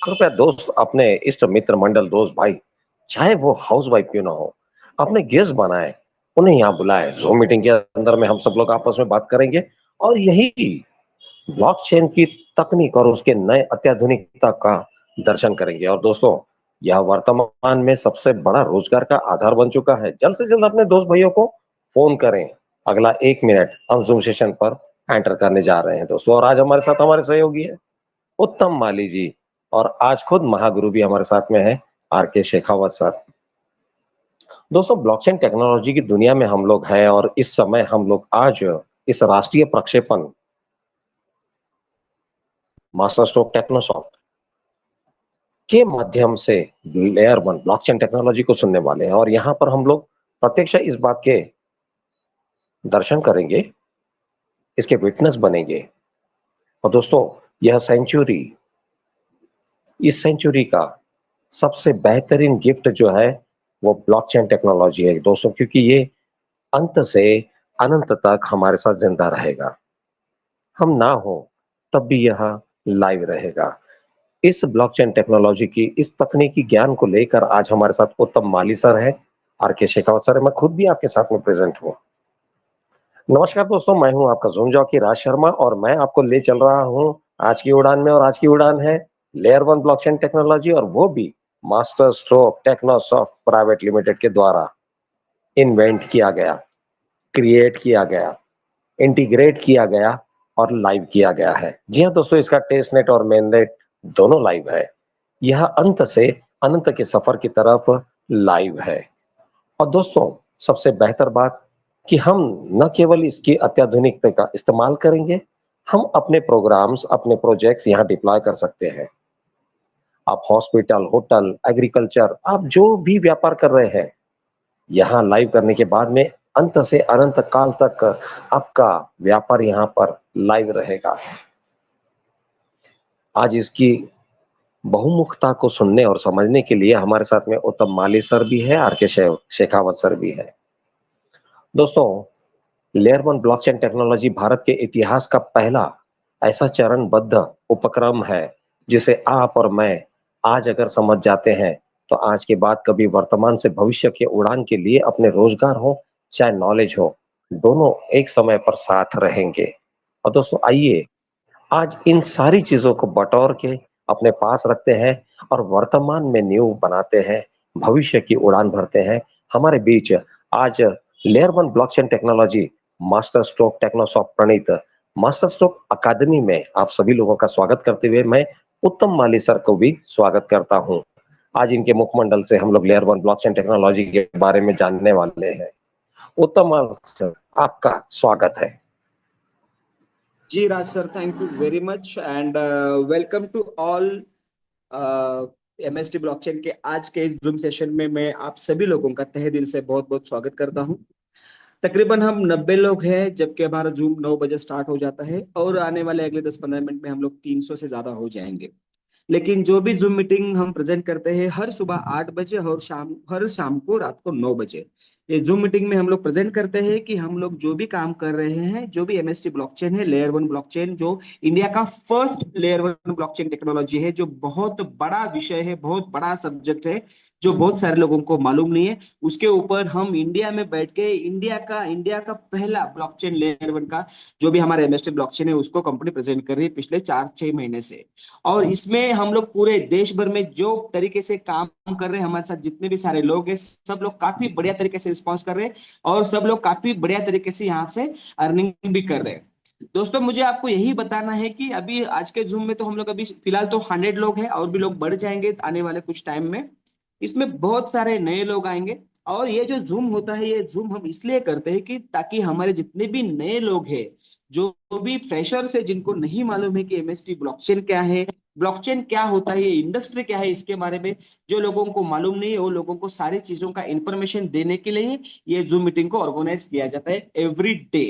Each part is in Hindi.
कृपया दोस्त अपने इष्ट मित्र मंडल दोस्त भाई, चाहे वो हाउस वाइफ क्यों ना हो, अपने गेस्ट बनाए, उन्हें यहाँ बुलाए। जूम मीटिंग के अंदर में हम सब लोग आपस में बात करेंगे और यही ब्लॉकचेन की तकनीक और उसके नए अत्याधुनिकता का दर्शन करेंगे। और दोस्तों, यह वर्तमान में सबसे बड़ा रोजगार का आधार बन चुका है। जल्द से जल्द अपने दोस्त भाइयों को फोन करें। अगला 1 मिनट हम जूम सेशन पर एंटर करने जा रहे हैं दोस्तों। और आज हमारे साथ हमारे सहयोगी है उत्तम माली जी, और आज खुद महागुरु भी हमारे साथ में है, आर के शेखावत सर। दोस्तों, ब्लॉकचेन टेक्नोलॉजी की दुनिया में हम लोग हैं और इस समय हम लोग आज इस राष्ट्रीय प्रक्षेपण मास्टर स्ट्रोक टेक्नोसॉफ्ट के माध्यम से लेयर वन ब्लॉकचेन टेक्नोलॉजी को सुनने वाले हैं। और यहाँ पर हम लोग प्रत्यक्ष इस बात के दर्शन करेंगे, इसके विटनेस बनेंगे। और दोस्तों, यह सेंचुरी इस सेंचुरी का सबसे बेहतरीन गिफ्ट जो है वो ब्लॉकचेन टेक्नोलॉजी है दोस्तों, क्योंकि ये अंत से अनंत तक हमारे साथ जिंदा रहेगा। हम ना हो तब भी यह लाइव रहेगा। इस ब्लॉकचेन टेक्नोलॉजी की इस तकनीकी ज्ञान को लेकर आज हमारे साथ उत्तम माली सर है, आर के शेखावत सर है, मैं खुद भी आपके साथ में प्रेजेंट हूँ। नमस्कार दोस्तों, मैं हूं आपका जूम जॉकी राज शर्मा और मैं आपको ले चल रहा हूं आज की उड़ान में। और आज की उड़ान है लेयर वन ब्लॉकचेन टेक्नोलॉजी, और वो भी मास्टर स्ट्रोक टेक्नोसॉफ्ट प्राइवेट लिमिटेड के द्वारा इन्वेंट किया गया, क्रिएट किया गया, इंटीग्रेट किया गया और लाइव किया गया है। जी हाँ दोस्तों, इसका टेस्ट नेट और मेन नेट दोनों लाइव है। यह अंत से अनंत के सफर की तरफ लाइव है। और दोस्तों, सबसे बेहतर बात कि हम न केवल इसकी अत्याधुनिकता का इस्तेमाल करेंगे, हम अपने प्रोग्राम्स, अपने प्रोजेक्ट्स यहाँ डिप्लॉय कर सकते हैं। आप हॉस्पिटल, होटल, एग्रीकल्चर, आप जो भी व्यापार कर रहे हैं, यहाँ लाइव करने के बाद में अंत से अनंत काल तक आपका व्यापार यहाँ पर लाइव रहेगा। आज इसकी बहुमुखता को सुनने और समझने के लिए हमारे साथ में उत्तम माली सर भी है, आर के शेखावत सर भी है। दोस्तों, layer one blockchain technology Bharat के इतिहास का पहला ऐसा चरणबद्ध उपक्रम है जिसे आप और मैं आज अगर समझ जाते हैं तो आज के बाद कभी वर्तमान से भविष्य के उड़ान के लिए अपने रोजगार हो चाहे नॉलेज हो, दोनों एक समय पर साथ रहेंगे। और दोस्तों, आइए आज इन सारी चीजों को बटोर के अपने पास रखते हैं और वर्तमान में न्यू बनाते हैं, भविष्य की उड़ान भरते हैं। हमारे बीच आज layer one blockchain technology master stroke Technosoft Praneet master stroke academy में आप सभी लोगों का स्वागत करते हुए मैं उत्तम माली सर को भी स्वागत करता हूं। आज इनके मुखमंडल से हम लोग लेयर वन ब्लॉकचेन टेक्नोलॉजी के बारे में जानने वाले हैं। उत्तम माली सर, आपका स्वागत है। Ji Raj sir, thank you very much and welcome to all. MST blockchain के आज के इस जूम सेशन में मैं आप सभी लोगों का तहे दिल से बहुत बहुत स्वागत करता हूं। तकरीबन हम 90 लोग हैं, जबकि हमारा जूम 9 बजे स्टार्ट हो जाता है और आने वाले अगले 10-15 मिनट में हम लोग 300 से ज्यादा हो जाएंगे। लेकिन जो भी जूम मीटिंग हम प्रेजेंट करते हैं हर सुबह 8 बजे और हर शाम को रात को 9 बजे, ये जूम मीटिंग में हम लोग प्रेजेंट करते हैं कि हम लोग जो भी काम कर रहे हैं, जो भी एमएसटी ब्लॉकचेन है, लेयर वन ब्लॉकचेन जो इंडिया का first layer one blockchain technology है, जो बहुत बड़ा विषय है, बहुत बड़ा सब्जेक्ट है, जो बहुत सारे लोगों को मालूम नहीं है, उसके ऊपर हम इंडिया में बैठ के इंडिया का पहला ब्लॉकचेन लेयर वन का जो भी हमारा एमएसटी ब्लॉकचेन है उसको कंपनी प्रेजेंट कर रही है पिछले 4-6 महीने से। और इसमें हम लोग पूरे देश भर में जो तरीके से काम कर रहे हैं, हमारे साथ जितने भी सारे लोग हैं, सब लोग काफी बढ़िया तरीके से रिस्पॉन्स कर रहे हैं और सब लोग काफी बढ़िया तरीके से यहाँ से अर्निंग भी कर रहे हैं। दोस्तों, मुझे आपको यही बताना है कि अभी आज के जूम में तो हम लोग अभी फिलहाल तो 100 लोग हैं और भी लोग बढ़ जाएंगे आने वाले कुछ टाइम में। इसमें बहुत सारे नए लोग आएंगे और ये जो जूम होता है, ये जूम हम इसलिए करते हैं कि ताकि हमारे जितने भी नए लोग हैं, जो भी फ्रेशर्स है, जिनको नहीं मालूम है कि एमएसटी ब्लॉकचेन क्या है, ब्लॉकचेन क्या होता है, ये इंडस्ट्री क्या है, इसके बारे में जो लोगों को मालूम नहीं है, वो लोगों को सारी चीजों का इंफॉर्मेशन देने के लिए ये जूम मीटिंग को ऑर्गेनाइज किया जाता है एवरी डे।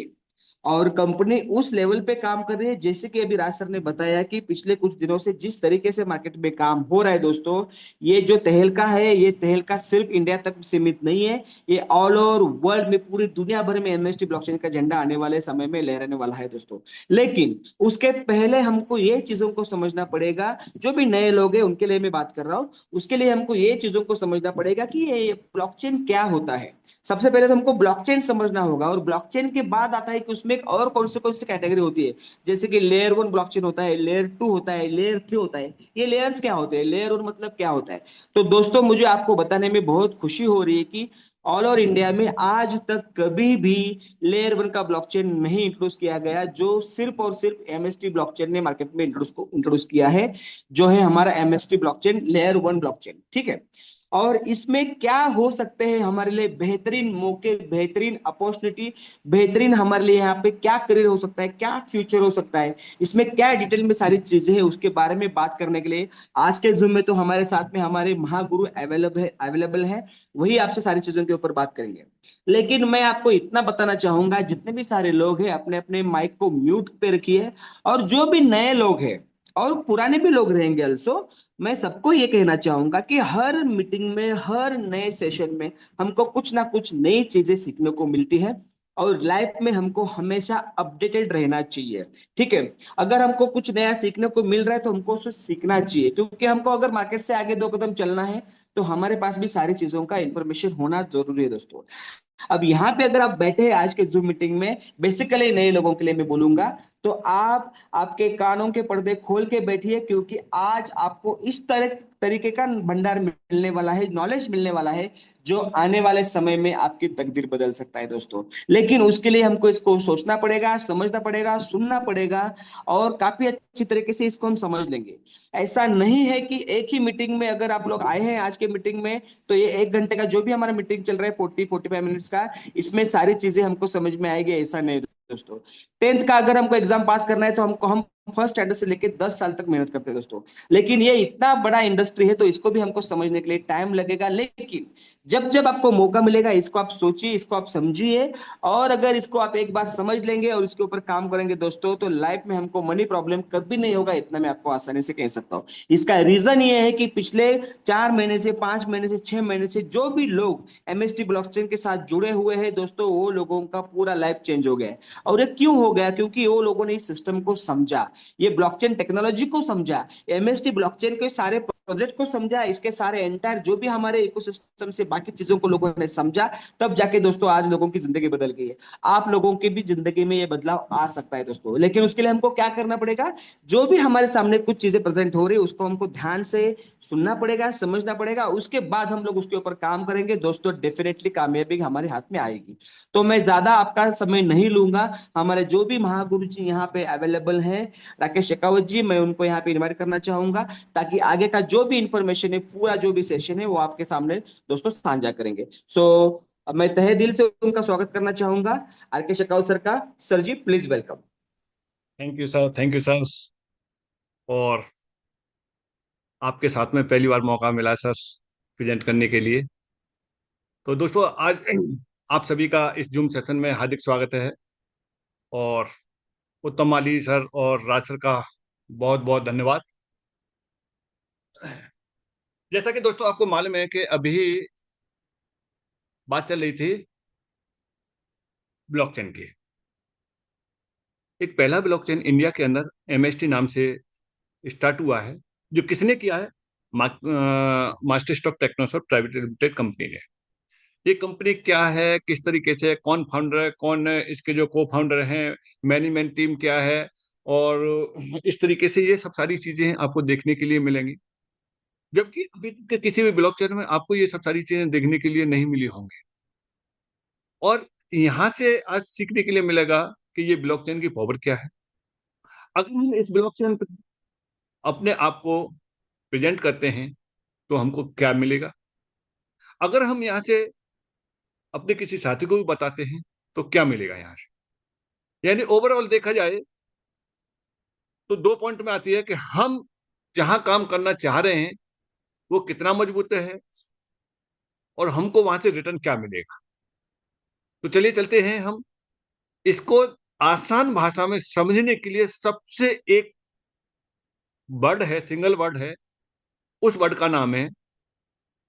और कंपनी उस लेवल पे काम कर रही है, जैसे कि अभी राज सर ने बताया कि पिछले कुछ दिनों से जिस तरीके से मार्केट में काम हो रहा है दोस्तों, ये जो तहलका है, ये तहलका सिर्फ इंडिया तक सीमित नहीं है, ये ऑल ओवर वर्ल्ड में, पूरी दुनिया भर में एमएसटी ब्लॉकचेन का झंडा आने वाले समय में लहराने वाला है दोस्तों। लेकिन उसके पहले हमको ये चीजों को समझना पड़ेगा, जो भी नए लोग हैं उनके लिए मैं बात कर रहा हूँ, उसके लिए हमको ये चीजों को समझना पड़ेगा कि ये ब्लॉकचेन क्या होता है। सबसे पहले तो हमको ब्लॉकचेन समझना होगा, और ब्लॉकचेन के बाद आता है कि उसमें एक और कौन सी कैटेगरी होती है। जैसे कि लेयर वन ब्लॉकचेन होता है, लेयर टू होता है, लेयर थ्री होता है। ये लेयर्स क्या होते हैं, लेयर वन मतलब क्या होता है? तो दोस्तों मुझे आपको बताने में बहुत खुशी हो रही है कि ऑल ओवर इंडिया में आज तक कभी भी लेयर वन का ब्लॉकचेन नहीं इंट्रोड्यूस किया गया, जो सिर्फ और सिर्फ एमएसटी ब्लॉकचेन ने मार्केट में इंट्रोड्यूस किया है, जो है हमारा MST blockchain, layer one blockchain. ठीक है। और इसमें क्या हो सकते हैं हमारे लिए बेहतरीन मौके, बेहतरीन अपॉर्चुनिटी, बेहतरीन हमारे लिए यहाँ पे क्या करियर हो सकता है, क्या फ्यूचर हो सकता है, इसमें क्या डिटेल में सारी चीजें हैं, उसके बारे में बात करने के लिए आज के जूम में तो हमारे साथ में हमारे महागुरु अवेलेबल है। वही आपसे सारी चीजों के ऊपर बात करेंगे। लेकिन मैं आपको इतना बताना चाहूंगा, जितने भी सारे लोग हैं अपने अपने माइक को म्यूट पे रखिए, और जो भी नए लोग हैं और पुराने भी लोग रहेंगे अल्सो, मैं सबको ये कहना चाहूंगा कि हर मीटिंग में, हर नए सेशन में हमको कुछ ना कुछ नई चीजें सीखने को मिलती है, और लाइफ में हमको हमेशा अपडेटेड रहना चाहिए। ठीक है। अगर हमको कुछ नया सीखने को मिल रहा है तो हमको उससे सीखना चाहिए, क्योंकि हमको अगर मार्केट से आगे दो कदम चलना है तो हमारे पास भी सारी चीजों का इंफॉर्मेशन होना जरूरी है दोस्तों। अब यहाँ पे अगर आप बैठे हैं आज के जूम मीटिंग में, बेसिकली नए लोगों के लिए मैं बोलूंगा, तो आप आपके कानों के पर्दे खोल के बैठिए, क्योंकि आज आपको इस तरह तरीके का भंडार मिलने वाला है, नॉलेज मिलने वाला है, जो आने वाले समय में आपकी तकदीर बदल सकता है दोस्तों। लेकिन उसके लिए हमको इसको सोचना पड़ेगा, समझना पड़ेगा, सुनना पड़ेगा, और काफी अच्छी तरीके से इसको हम समझ लेंगे। ऐसा नहीं है कि एक ही मीटिंग में अगर आप लोग आए हैं आज के मीटिंग में, तो ये 1 घंटे का जो भी हमारा मीटिंग चल रहा है, 40-45 मिनट्स का, इसमें सारी चीजें हमको समझ में आएगी, ऐसा नहीं दोस्तों। 10th का अगर हमको एग्जाम पास करना है तो हम फर्स्ट स्टैंडर्ड से लेकर 10 साल तक मेहनत करते हैं दोस्तों। लेकिन ये इतना बड़ा इंडस्ट्री है, तो इसको भी हमको समझने के लिए टाइम लगेगा। लेकिन जब जब आपको मौका मिलेगा, इसको आप सोचिए, इसको आप समझिए, और अगर इसको आप एक बार समझ लेंगे और इसके ऊपर काम करेंगे दोस्तों, तो लाइफ में हमको मनी प्रॉब्लम कभी नहीं होगा, इतना मैं आपको आसानी से कह सकता हूँ। इसका रीजन ये है कि पिछले 4 महीने से, 5 महीने से, 6 महीने से जो भी लोग एमएसटी ब्लॉकचेन के साथ जुड़े हुए हैं दोस्तों, वो लोगों का पूरा लाइफ चेंज हो गया है। और ये क्यों हो गया? क्योंकि वो लोगों ने इस सिस्टम को समझा, ये ब्लॉकचेन टेक्नोलॉजी को समझा, एमएसटी ब्लॉकचेन के सारे प्रोजेक्ट को समझा, इसके सारे एंटायर जो भी हमारे इकोसिस्टम से बाकी चीजों को लोगों ने समझा, तब जाके दोस्तों आज लोगों की जिंदगी बदल गई है। आप लोगों की भी जिंदगी में ये बदलाव आ सकता है दोस्तों, लेकिन उसके लिए हमको क्या करना पड़ेगा? जो भी हमारे सामने कुछ चीजें प्रेजेंट हो रही है, उसको हमको ध्यान से सुनना पड़ेगा, समझना पड़ेगा, उसके बाद हम लोग उसके ऊपर काम करेंगे दोस्तों, डेफिनेटली कामयाबी हमारे हाथ में आएगी। तो मैं ज्यादा आपका समय नहीं लूंगा। हमारे जो भी महागुरु जी यहाँ पे अवेलेबल हैं, राकेश शेखावत जी, मैं उनको यहाँ पे इनवाइट करना चाहूंगा, ताकि आगे का जो भी इंफॉर्मेशन है, पूरा जो भी सेशन है, वो आपके सामने दोस्तों साझा करेंगे। मैं तहे दिल से उनका स्वागत करना चाहूंगा, आर के शेखावत सर का। Sir ji please welcome. Thank you sir, thank you sir. और आपके साथ में पहली बार मौका मिला सर प्रेजेंट करने के लिए। तो दोस्तों आज आप सभी का इस जूम सेशन में हार्दिक स्वागत है। और उत्तम माली सर और राज सर का बहुत बहुत धन्यवाद। जैसा कि दोस्तों आपको मालूम है कि अभी बात चल रही थी ब्लॉकचेन की। एक पहला ब्लॉकचेन इंडिया के अंदर एमएसटी नाम से स्टार्ट हुआ है, जो किसने किया है? Master stock Technosoft private limited company ने। ये कंपनी क्या है, किस तरीके से, कौन फाउंडर है, कौन इसके जो को फाउंडर हैं, मैनेजमेंट टीम क्या है, और इस तरीके से ये सब सारी चीजें आपको देखने के लिए मिलेंगी। जबकि अभी तक के किसी भी ब्लॉकचेन में आपको ये सब सारी चीजें देखने के लिए नहीं मिली होंगी। और यहाँ से आज सीखने के लिए मिलेगा कि ये ब्लॉकचेन की पावर क्या है। अगर हम इस ब्लॉकचेन पर अपने आप को प्रेजेंट करते हैं तो हमको क्या मिलेगा। अगर हम यहाँ से अपने किसी साथी को भी बताते हैं तो क्या मिलेगा यहाँ से। यानी ओवरऑल देखा जाए तो 2 पॉइंट में आती है कि हम जहां काम करना चाह रहे हैं वो कितना मजबूत है, और हमको वहां से रिटर्न क्या मिलेगा। तो चलिए चलते हैं हम इसको आसान भाषा में समझने के लिए सबसे एक वर्ड है, सिंगल वर्ड है, उस वर्ड का नाम है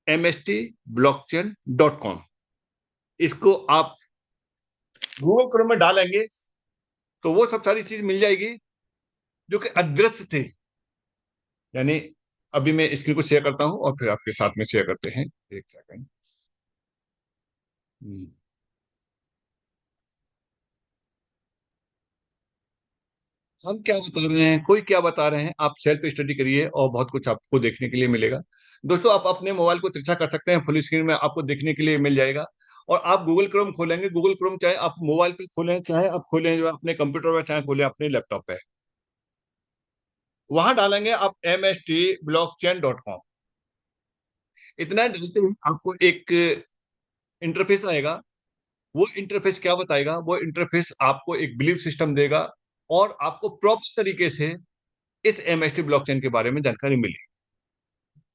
mstblockchain.com। इसको आप गूगल क्रोम में डालेंगे तो वो सब सारी चीज मिल जाएगी जो कि अदृश्य थे। यानी अभी मैं स्क्रीन को शेयर करता हूं और फिर आपके साथ में शेयर करते हैं। एक सेकंड। हम क्या बता रहे हैं, कोई क्या बता रहे हैं, आप सेल्फ स्टडी करिए और बहुत कुछ आपको देखने के लिए मिलेगा। दोस्तों, आप अपने मोबाइल को तिरछा कर सकते हैं, फुल स्क्रीन में आपको देखने के लिए मिल जाएगा। और आप गूगल क्रोम खोलेंगे, गूगल क्रोम चाहे आप मोबाइल पे खोलें, चाहे आप खोलें जो अपने कंप्यूटर पे, चाहे खोलें अपने लैपटॉप पे, वहां डालेंगे आप mstblockchain.com। इतना डालते ही आपको एक इंटरफेस आएगा। वो इंटरफेस क्या बताएगा, वो इंटरफेस आपको एक बिलीफ सिस्टम देगा और आपको प्रॉपर तरीके से इस एमएसटी ब्लॉकचेन के बारे में जानकारी मिलेगी।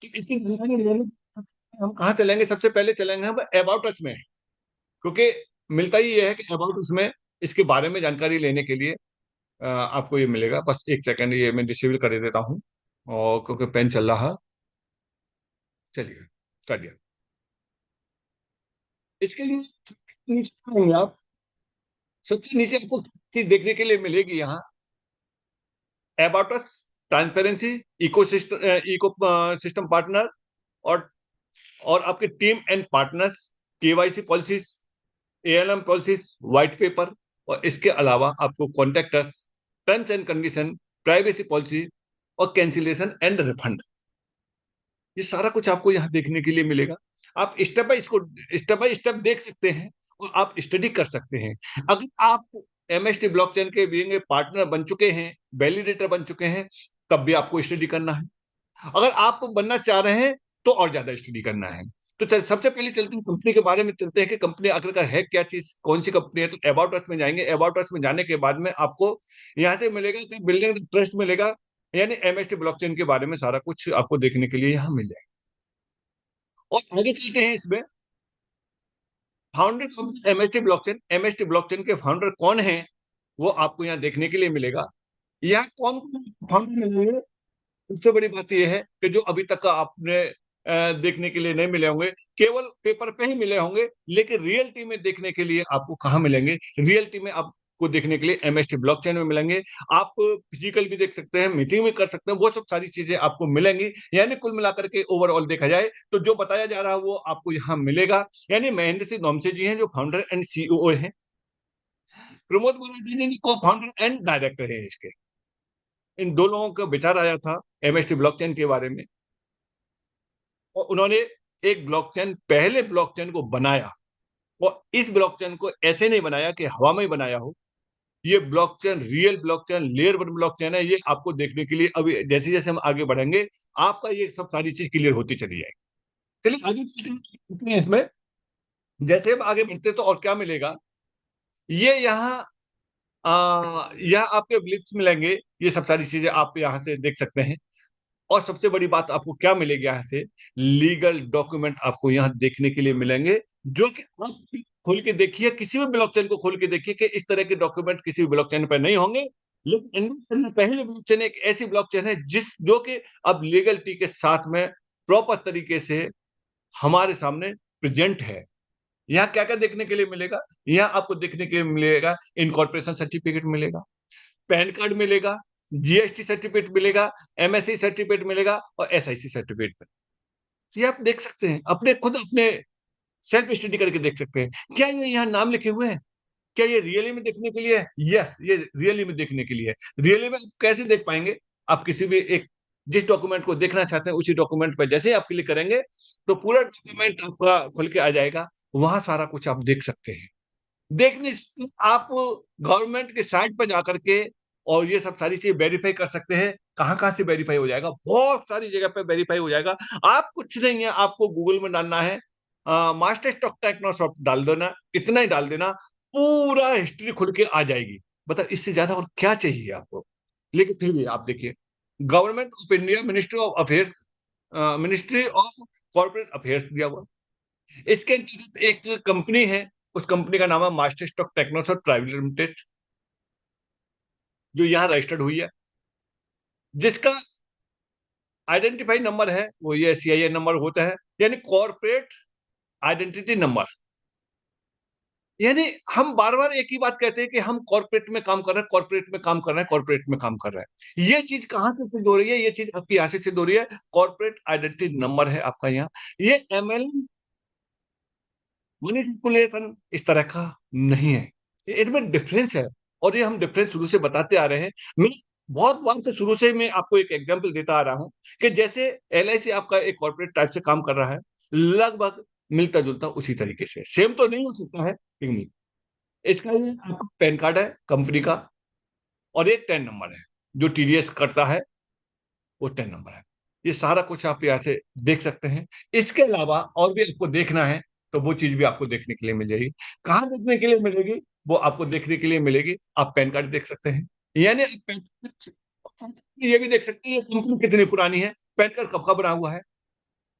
कि इसकी जानकारी लेने हम कहाँ चलेंगे, सबसे पहले चलेंगे हम अबाउट अस में, क्योंकि मिलता ही ये है कि अबाउट अस में इसके बारे में जानकारी लेने के लिए आपको ये मिलेगा। बस एक सेकंड, ये मैं डिसेबल कर देता हूँ और क्योंकि पेन चल रहा। चलिए, कर दिया। इसके लिए नीचे आएंगे आप, सबसे नीचे आपको चीज देखने के लिए मिलेगी यहाँ about us, transparency, eco system partner, और आपके team and partners, KYC policies, ALM policies, white paper, और इसके अलावा आपको contact us, terms and condition, privacy policy और कैंसिलेशन एंड रिफंड, ये सारा कुछ आपको यहाँ देखने के लिए मिलेगा। आप स्टेप बाय स्टेप देख सकते हैं और आप स्टडी कर सकते हैं। अगर आप एमएसटी ब्लॉकचेन के बीइंग पार्टनर बन चुके हैं, वैलिडेटर बन चुके हैं, तब भी आपको स्टडी करना है। अगर आप बनना चाह रहे हैं तो और ज्यादा स्टडी करना है। तो सबसे पहले चलते हैं कंपनी के बारे में, चलते हैं कि कंपनी आखिरकार है क्या चीज, कौन सी कंपनी है। तो अबाउट अस में जाएंगे। अबाउट अस में जाने के बाद में आपको यहाँ से मिलेगा कि बिल्डिंग ट्रस्ट मिलेगा, यानी एमएसटी ब्लॉकचेन के बारे में सारा कुछ आपको देखने के लिए यहाँ मिल जाएगा। और आगे चलते हैं इसमें founder of MST blockchain. MST blockchain के फाउंडर कौन है वो आपको यहाँ देखने के लिए मिलेगा। यहाँ कौन फाउंडर मिलेंगे, सबसे बड़ी बात यह है कि जो अभी तक आपने देखने के लिए नहीं मिले होंगे, केवल पेपर पे ही मिले होंगे, लेकिन रियलिटी में देखने के लिए आपको कहाँ मिलेंगे, रियलिटी में आपको देखने के लिए एमएसटी ब्लॉकचेन में मिलेंगे। आप फिजिकल भी देख सकते हैं, मीटिंग भी कर सकते हैं, वो सब सारी चीजें आपको मिलेंगी। यानी कुल मिलाकर के ओवरऑल देखा जाए तो जो बताया जा रहा है वो आपको यहाँ मिलेगा। यानी महेंद्र सिंह नोमसे जी हैं जो फाउंडर एंड सीईओ हैं, प्रमोद मराठी जी को फाउंडर एंड डायरेक्टर है इसके। इन दो लोगों का विचार आया था एमएसटी ब्लॉकचेन के बारे में, और उन्होंने एक ब्लॉकचेन, पहले ब्लॉकचेन को बनाया। और इस ब्लॉकचेन को ऐसे नहीं बनाया कि हवा में ही बनाया हो। ये blockchain real blockchain, layer one blockchain है। ये आपको देखने के लिए अभी जैसे जैसे हम आगे बढ़ेंगे आपका ये सब सारी चीज क्लियर होती चली जाएगी। चलिए आगे चलते हैं इसमें। जैसे हम आगे बढ़ते तो और क्या मिलेगा, ये यहाँ यहाँ आपके ब्लिप्स मिलेंगे, ये सब सारी चीजें आप यहाँ से देख सकते हैं। और सबसे बड़ी बात आपको क्या मिलेगी यहाँ से, लीगल डॉक्यूमेंट आपको यहाँ देखने के लिए मिलेंगे, जो कि आप खोल के देखिए, किसी भी ब्लॉकचेन को खोल के देखिए कि इस तरह के डॉक्यूमेंट किसी भी ब्लॉकचेन पर नहीं होंगे। लेकिन इंडियन पहले ब्लॉकचेन एक ऐसी ब्लॉकचेन है जो कि अब लीगलिटी के साथ में प्रॉपर तरीके से हमारे सामने प्रेजेंट है। यहाँ क्या क्या देखने के लिए मिलेगा, यहाँ आपको देखने के लिए मिलेगा इनकॉर्पोरेशन सर्टिफिकेट मिलेगा, पैन कार्ड मिलेगा, जीएसटी सर्टिफिकेट मिलेगा, एमएससी सर्टिफिकेट मिलेगा और एसआईसी सर्टिफिकेट मिलेगा। ये आप देख सकते हैं, अपने खुद अपने सेल्फ स्टडी करके देख सकते हैं। क्या ये यहाँ नाम लिखे हुए हैं, क्या ये रियली में देखने के लिए है? यस, ये रियली में देखने के लिए है। रियली में आप कैसे देख पाएंगे, आप किसी भी एक जिस डॉक्यूमेंट को देखना चाहते हैं उसी डॉक्यूमेंट पर जैसे ही आप क्लिक करेंगे तो पूरा डॉक्यूमेंट आपका खुल के आ जाएगा। वहां सारा कुछ आप देख सकते हैं। देखने से आप गवर्नमेंट के साइट पर जाकर के और ये सब सारी चीज वेरीफाई कर सकते हैं। कहाँ कहाँ से वेरीफाई हो जाएगा, बहुत सारी जगह पे वेरीफाई हो जाएगा। आप कुछ नहीं है, आपको गूगल में डालना है मास्टर स्टॉक टेक्नोसॉफ्ट डाल देना, इतना ही डाल देना, पूरा हिस्ट्री खुल के आ जाएगी। बता इससे ज्यादा और क्या चाहिए आपको। लेकिन फिर भी आप देखिए, government of India, ministry of affairs, ministry of corporate affairs दिया हुआ। इसके अंतर्गत एक कंपनी है, उस कंपनी का नाम है master stock Technosoft private limited. जो यहाँ रजिस्टर्ड हुई है, जिसका आइडेंटिफाई नंबर है वो ये CIN नंबर होता है, यानी कॉर्पोरेट आइडेंटिटी नंबर। यानी हम बार बार एक ही बात कहते हैं कि हम कॉर्पोरेट में काम कर रहे हैं, कॉर्पोरेट में काम कर रहे हैं, कॉर्पोरेट में काम कर रहे हैं। ये चीज कहां से सिद्ध हो रही है? ये चीज आपकी यहां से सिद्ध हो रही है, कॉर्पोरेट आइडेंटिटी नंबर है आपका यहाँ। ये ML मनी सर्कुलेशन इस तरह का नहीं है, इनमें डिफरेंस है। और ये हम डिफरेंस शुरू से बताते आ रहे हैं। मैं बहुत बार से शुरू से मैं आपको एक एग्जांपल देता आ रहा हूं कि जैसे LIC आपका एक कॉर्पोरेट टाइप से काम कर रहा है, लगभग मिलता जुलता उसी तरीके से, सेम तो नहीं हो सकता है लेकिन इसका ये आपका पैन कार्ड है कंपनी का, और एक टेन नंबर है, जो TDS करता है वो 10 नंबर है। ये सारा कुछ आप यहाँ से देख सकते हैं। इसके अलावा और भी आपको देखना है तो वो चीज भी आपको देखने के लिए मिल जाएगी। कहाँ देखने के लिए मिलेगी? वो आपको देखने के लिए मिलेगी, आप पैन कार्ड देख सकते हैं, यानी आप पैन कार्ड ये भी देख सकते हैं ये कंपनी कितनी पुरानी है, पैन कार्ड कब का बना हुआ है,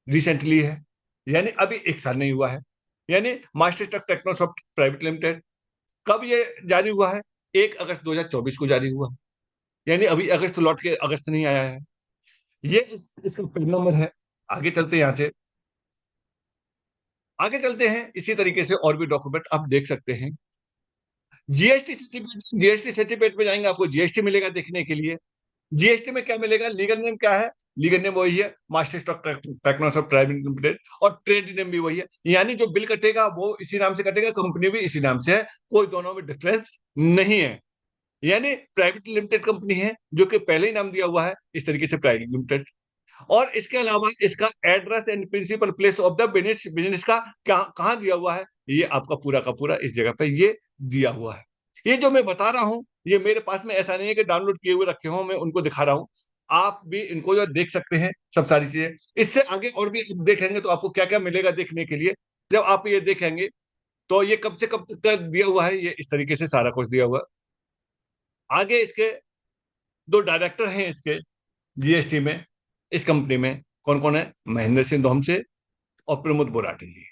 रिसेंटली है, यानी अभी 1 साल नहीं हुआ है। यानी master stock Technosoft private limited कब ये जारी हुआ है? 1 अगस्त 2024 को जारी हुआ, यानी अभी अगस्त लौट के अगस्त नहीं आया है। ये इसका पेन नंबर है। आगे चलते हैं, यहाँ से आगे चलते हैं, इसी तरीके से और भी डॉक्यूमेंट आप देख सकते हैं। जीएसटी सर्टिफिकेट पे जाएंगे, आपको GST मिलेगा देखने के लिए। GST में क्या मिलेगा? लीगल नेम क्या है? लीगल नेम वही है, master stock Technosoft private limited, और ट्रेड नेम भी वही है। यानी जो बिल कटेगा वो इसी नाम से कटेगा, कंपनी भी इसी नाम से है, कोई दोनों में डिफरेंस नहीं है। यानी प्राइवेट लिमिटेड कंपनी है, जो कि पहले ही नाम दिया हुआ है इस तरीके से प्राइवेट लिमिटेड। और इसके अलावा इसका address and principal place of the business, business का कहाँ दिया हुआ है, ये आपका पूरा का पूरा इस जगह पे ये दिया हुआ है। ये जो मैं बता रहा हूँ ये मेरे पास में ऐसा नहीं है कि डाउनलोड किए हुए रखे हों, मैं उनको दिखा रहा हूँ। आप भी इनको जो देख सकते हैं सब सारी चीजें। इससे आगे और भी आप देखेंगे तो आपको क्या क्या मिलेगा देखने के लिए। जब आप ये देखेंगे तो ये कब से कब तक का दिया हुआ है, ये इस तरीके से सारा कुछ दिया हुआ है। आगे इसके 2 डायरेक्टर हैं इसके GST में, इस कंपनी में कौन कौन है? महेंद्र सिंह धोमसे और प्रमोद बोराटी जी,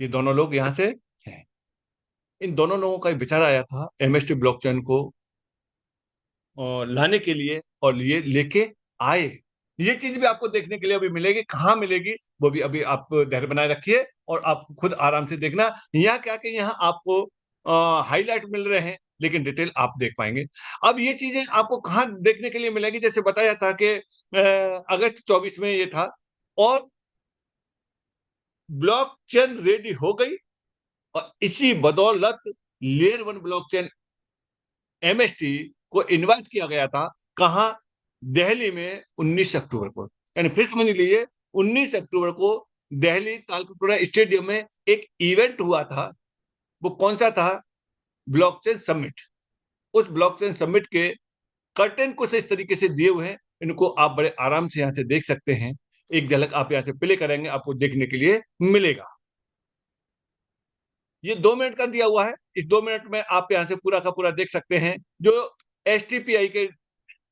ये दोनों लोग यहाँ से हैं। इन दोनों लोगों का एक विचार आया था MST ब्लॉकचेन को लाने के लिए, और ये लेके आए। ये चीज भी आपको देखने के लिए अभी मिलेगी, कहाँ मिलेगी वो भी अभी आप धैर्य बनाए रखिए और आप खुद आराम से देखना। यहाँ क्या कि यहाँ आपको हाईलाइट मिल रहे हैं, लेकिन डिटेल आप देख पाएंगे। अब ये चीजें आपको कहाँ देखने के लिए मिलेगी? जैसे बताया था कि अगस्त 24 में ये था, और ब्लॉकचेन रेडी हो गई, और इसी बदौलत लेयर 1 ब्लॉकचेन MST को इनवाइट किया गया था। कहाँ? दिल्ली में 19 अक्टूबर को, यानी फिर समझ लीजिए 19 अक्टूबर को दिल्ली तालकटोरा स्टेडियम में एक इवेंट हुआ था। वो कौन सा था? Blockchain summit. उस ब्लॉकचेन समिट के कर्टेन कुछ इस तरीके से दिए हुए हैं, इनको आप बड़े आराम से यहाँ से देख सकते हैं। एक झलक आप यहाँ से प्ले करेंगे, आपको देखने के लिए मिलेगा। ये 2 मिनट का दिया हुआ है, इस 2 मिनट में आप यहाँ से पूरा का पूरा देख सकते हैं। जो STPI के,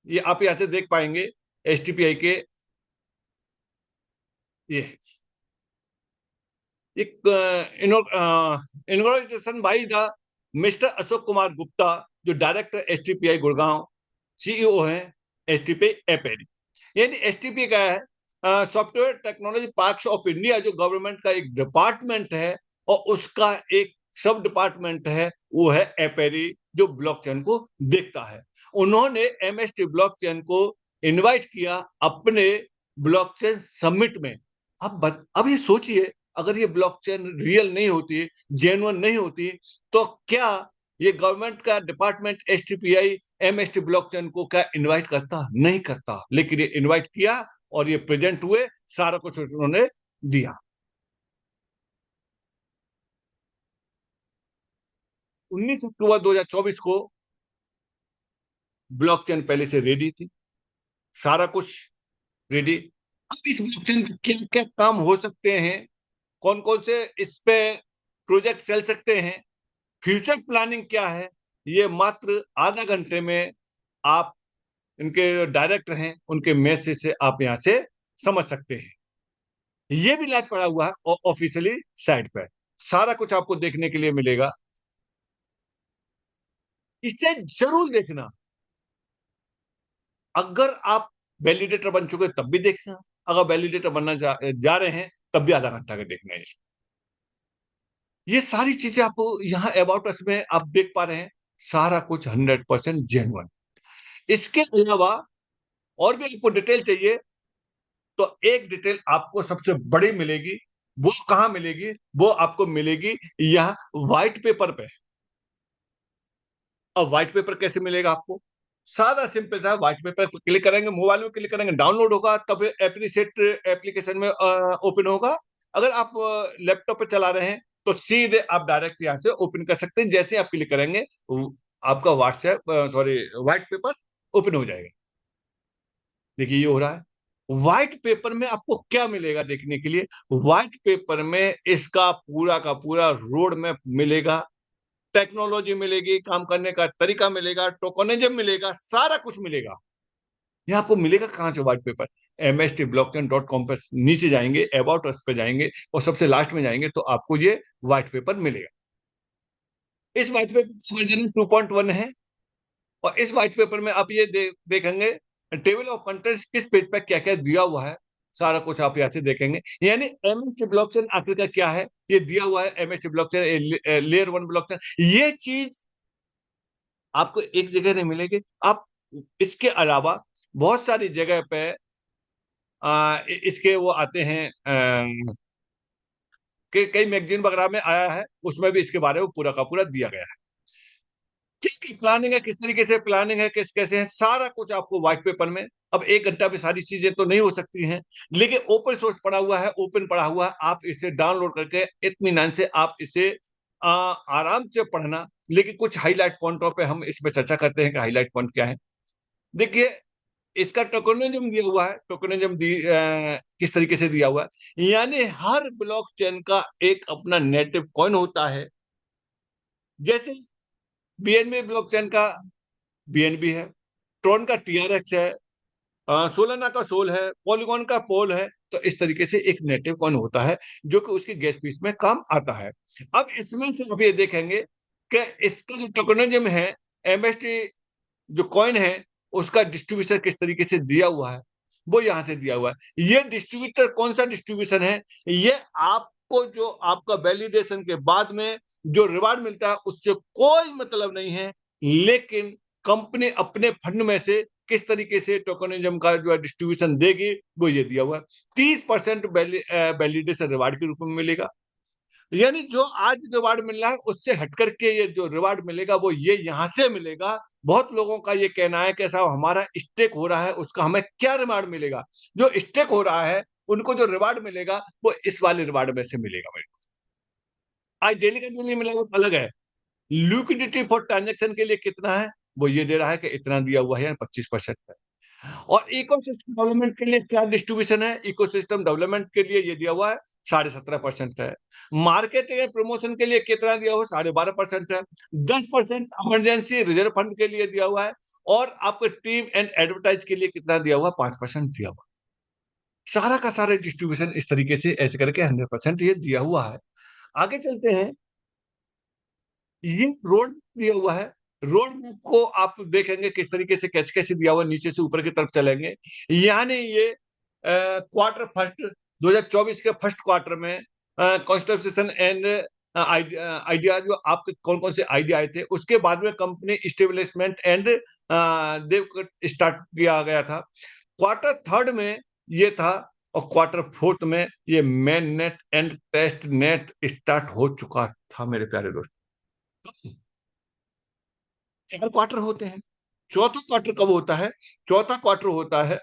ये आप यहाँ से देख पाएंगे STPI के, ये एक inauguration by the mister Ashok Kumar Gupta, जो डायरेक्टर STPI गुड़गांव, CEO हैं STPI एपेरी। यानी STPI क्या है? Software technology parks of India, जो गवर्नमेंट का एक डिपार्टमेंट है, और उसका एक सब डिपार्टमेंट है, वो है एपेरी, जो ब्लॉकचेन को देखता है। उन्होंने MST ब्लॉकचेन को इनवाइट किया अपने ब्लॉकचेन समिट में। अब ये सोचिए, अगर ये ब्लॉकचेन रियल नहीं होती, जेन्युइन नहीं होती, तो क्या ये गवर्नमेंट का डिपार्टमेंट STPI MST ब्लॉकचेन को क्या इनवाइट करता? नहीं करता। लेकिन ये इनवाइट किया और ये प्रेजेंट हुए, सारा कुछ उन्होंने दिया। 19 अक्टूबर 2024 को ब्लॉकचेन पहले से रेडी थी, सारा कुछ रेडी। अब इस ब्लॉकचेन पे क्या क्या काम हो सकते हैं, कौन कौन से इस पे प्रोजेक्ट चल सकते हैं, फ्यूचर प्लानिंग क्या है, ये मात्र आधा घंटे में आप इनके डायरेक्टर हैं उनके मैसेज से आप यहाँ से समझ सकते हैं। ये भी लाइव पड़ा हुआ है ऑफिशियली साइट पर, सारा कुछ आपको देखने के लिए मिलेगा। इसे जरूर देखना। अगर आप वैलिडेटर बन चुके तब भी देखना, अगर वैलिडेटर बनना जा रहे हैं तब भी आधा घंटा का देखना है। ये सारी चीजें आप यहाँ अबाउट अस में आप देख पा रहे हैं, सारा कुछ 100% जेन्युइन। इसके अलावा और भी आपको डिटेल चाहिए तो एक डिटेल आपको सबसे बड़ी मिलेगी। वो कहां मिलेगी? वो आपको मिलेगी यहाँ व्हाइट पेपर पे। और व्हाइट पेपर कैसे मिलेगा आपको? सादा सिंपल सा, व्हाइट पेपर पर क्लिक करेंगे, मोबाइल में क्लिक करेंगे, डाउनलोड होगा, तब एप्लीसेट एप्लीकेशन में ओपन होगा। अगर आप लैपटॉप पे चला रहे हैं तो सीधे आप डायरेक्ट यहाँ से ओपन कर सकते हैं। जैसे आप क्लिक करेंगे आपका WhatsApp sorry white paper open हो जाएगा। देखिए ये हो रहा है। व्हाइट पेपर में आपको क्या मिलेगा देखने के लिए? व्हाइट पेपर में इसका पूरा का पूरा रोड मैप मिलेगा, टेक्नोलॉजी मिलेगी, काम करने का तरीका मिलेगा, टोकनिज्म मिलेगा, सारा कुछ मिलेगा। ये आपको मिलेगा कहां से व्हाइट पेपर? mstblockchain.com पर नीचे जाएंगे, अबाउट अस पे जाएंगे और सबसे लास्ट में जाएंगे तो आपको ये व्हाइट पेपर मिलेगा। इस व्हाइट पेपर का वर्जन 2.1 है। और इस व्हाइट पेपर में आप ये देखेंगे टेबल ऑफ कंटेंट्स किस पेज पे क्या क्या दिया हुआ है, सारा कुछ आप यहाँ से देखेंगे। यानी एमएसटी ब्लॉकचेन आखिर का क्या है ये दिया हुआ है। एमएसटी ब्लॉकचेन लेयर 1 ब्लॉकचेन, ये चीज आपको एक जगह नहीं मिलेगी। आप इसके अलावा बहुत सारी जगह पे इसके वो आते हैं कि कई मैगजीन वगैरह में आया है, उसमें भी इसके बारे में पूरा का पूरा दिया गया है। किसकी प्लानिंग है, किस तरीके से प्लानिंग है, किस कैसे है, सारा कुछ आपको व्हाइट पेपर में। अब एक घंटा में सारी चीजें तो नहीं हो सकती हैं, लेकिन ओपन सोर्स पड़ा हुआ है, ओपन पड़ा हुआ है, आप इसे डाउनलोड करके इत्मीनान से आप इसे आराम से पढ़ना। लेकिन कुछ हाईलाइट पॉइंटों पे हम इस पे चर्चा करते हैं कि हाईलाइट पॉइंट क्या है। देखिए इसका टोकनिज्म दिया हुआ है, टोकनिज्म किस तरीके से दिया हुआ है, यानी हर ब्लॉकचेन का एक अपना नेटिव कॉइन होता है। जैसे बीएनबी ब्लॉकचेन का बीएनबी है, ट्रॉन का टीआरएक्स है, सोलाना का सोल है, पॉलीगॉन का पोल है। तो इस तरीके से एक नेटिव कॉइन होता है जो कि उसकी गैस फीस में काम आता है। अब इसमें से आप ये देखेंगे कि इसका जो टोकनिज्म है, एमएसटी जो कॉइन है, उसका डिस्ट्रीब्यूशन किस तरीके से दिया हुआ है, वो यहां से दिया हुआ है। ये डिस्ट्रीब्यूटर कौन सा डिस्ट्रीब्यूशन है? ये आपको जो आपका वैलिडेशन के बाद में जो रिवार्ड मिलता है उससे कोई मतलब नहीं है, लेकिन कंपनी अपने फंड में से किस तरीके से टोकनिज्म का जो डिस्ट्रीब्यूशन देगी वो ये दिया हुआ है। 30% वैलिडेशन रिवार्ड के रूप में मिलेगा। यानी जो आज रिवार्ड मिल रहा है उससे हटकर के ये जो रिवार्ड मिलेगा वो ये यहां से मिलेगा। बहुत लोगों का ये कहना है कि साहब हमारा स्टेक हो रहा है उसका हमें क्या रिवार्ड मिलेगा? जो स्टेक हो रहा है उनको जो रिवार्ड मिलेगा वो इस वाले रिवार्ड में से मिलेगा मेरे को। आज डेली का डेली मिला वो अलग है। लिक्विडिटी फॉर ट्रांजेक्शन के लिए कितना है वो ये दे रहा है कि इतना दिया हुआ है, 25% है। और इकोसिस्टम डेवलपमेंट के लिए क्या डिस्ट्रीब्यूशन है? इकोसिस्टम डेवलपमेंट के लिए ये दिया हुआ है 17.5% है। मार्केटिंग एंड प्रमोशन के लिए कितना दिया हुआ? 12.5% है। 10% इमरजेंसी रिजर्व फंड के लिए दिया हुआ है। और आपके टीम एंड एडवर्टाइज के लिए कितना दिया हुआ? 5% दिया हुआ। सारा का सारा डिस्ट्रीब्यूशन इस तरीके से ऐसे करके 100% ये दिया हुआ है। आगे चलते हैं। ये रोड दिया हुआ है। रोड मैप को आप देखेंगे किस तरीके से कैसे कैसे दिया हुआ है, नीचे से ऊपर की तरफ चलेंगे। यानी ये क्वार्टर फर्स्ट 2024 के फर्स्ट क्वार्टर में कॉन्स्टिट्यूशन एंड आइडिया जो आपके कौन कौन से आइडिया आए थे, उसके बाद में company establishment and dev start किया गया था। क्वार्टर थर्ड में ये था और क्वार्टर फोर्थ में ये mainnet and testnet start हो चुका था मेरे प्यारे दोस्त। 4 क्वार्टर होते हैं। चौथा क्वार्टर कब होता है? चौथा क्वार्टर होता है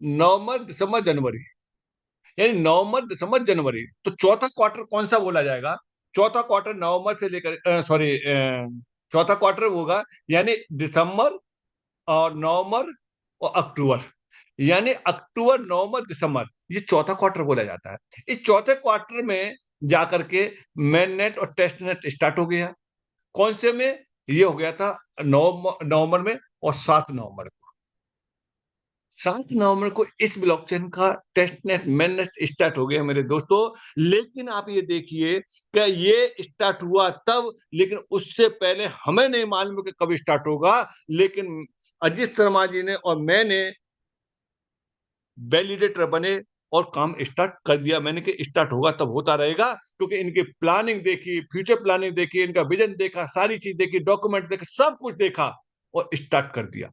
नवंबर दिसंबर जनवरी। यानी नवंबर दिसंबर जनवरी, तो चौथा क्वार्टर कौन सा बोला जाएगा? चौथा क्वार्टर नवंबर से लेकर सॉरी चौथा क्वार्टर होगा यानी दिसंबर और नवंबर और अक्टूबर। यानी अक्टूबर नवंबर दिसंबर, ये चौथा क्वार्टर बोला जाता है। इस चौथे क्वार्टर में जाकर के मेन नेट और टेस्ट नेट स्टार्ट हो गया। कौन से में? ये हो गया था नवंबर में और 7 नवंबर को। 7 नवंबर को इस ब्लॉकचेन का टेस्टनेट मेननेट स्टार्ट हो गया मेरे दोस्तों। लेकिन आप ये देखिए कि ये स्टार्ट हुआ तब, लेकिन उससे पहले हमें नहीं मालूम कि कब स्टार्ट होगा। लेकिन अजीत शर्मा जी ने और मैंने वैलिडेटर बने और काम स्टार्ट कर दिया। मैंने कि स्टार्ट होगा तब होता रहेगा, क्योंकि इनकी प्लानिंग देखी, फ्यूचर प्लानिंग देखी, इनका विजन देखा, सारी चीज देखी, डॉक्यूमेंट देखे, सब कुछ देखा और स्टार्ट कर दिया।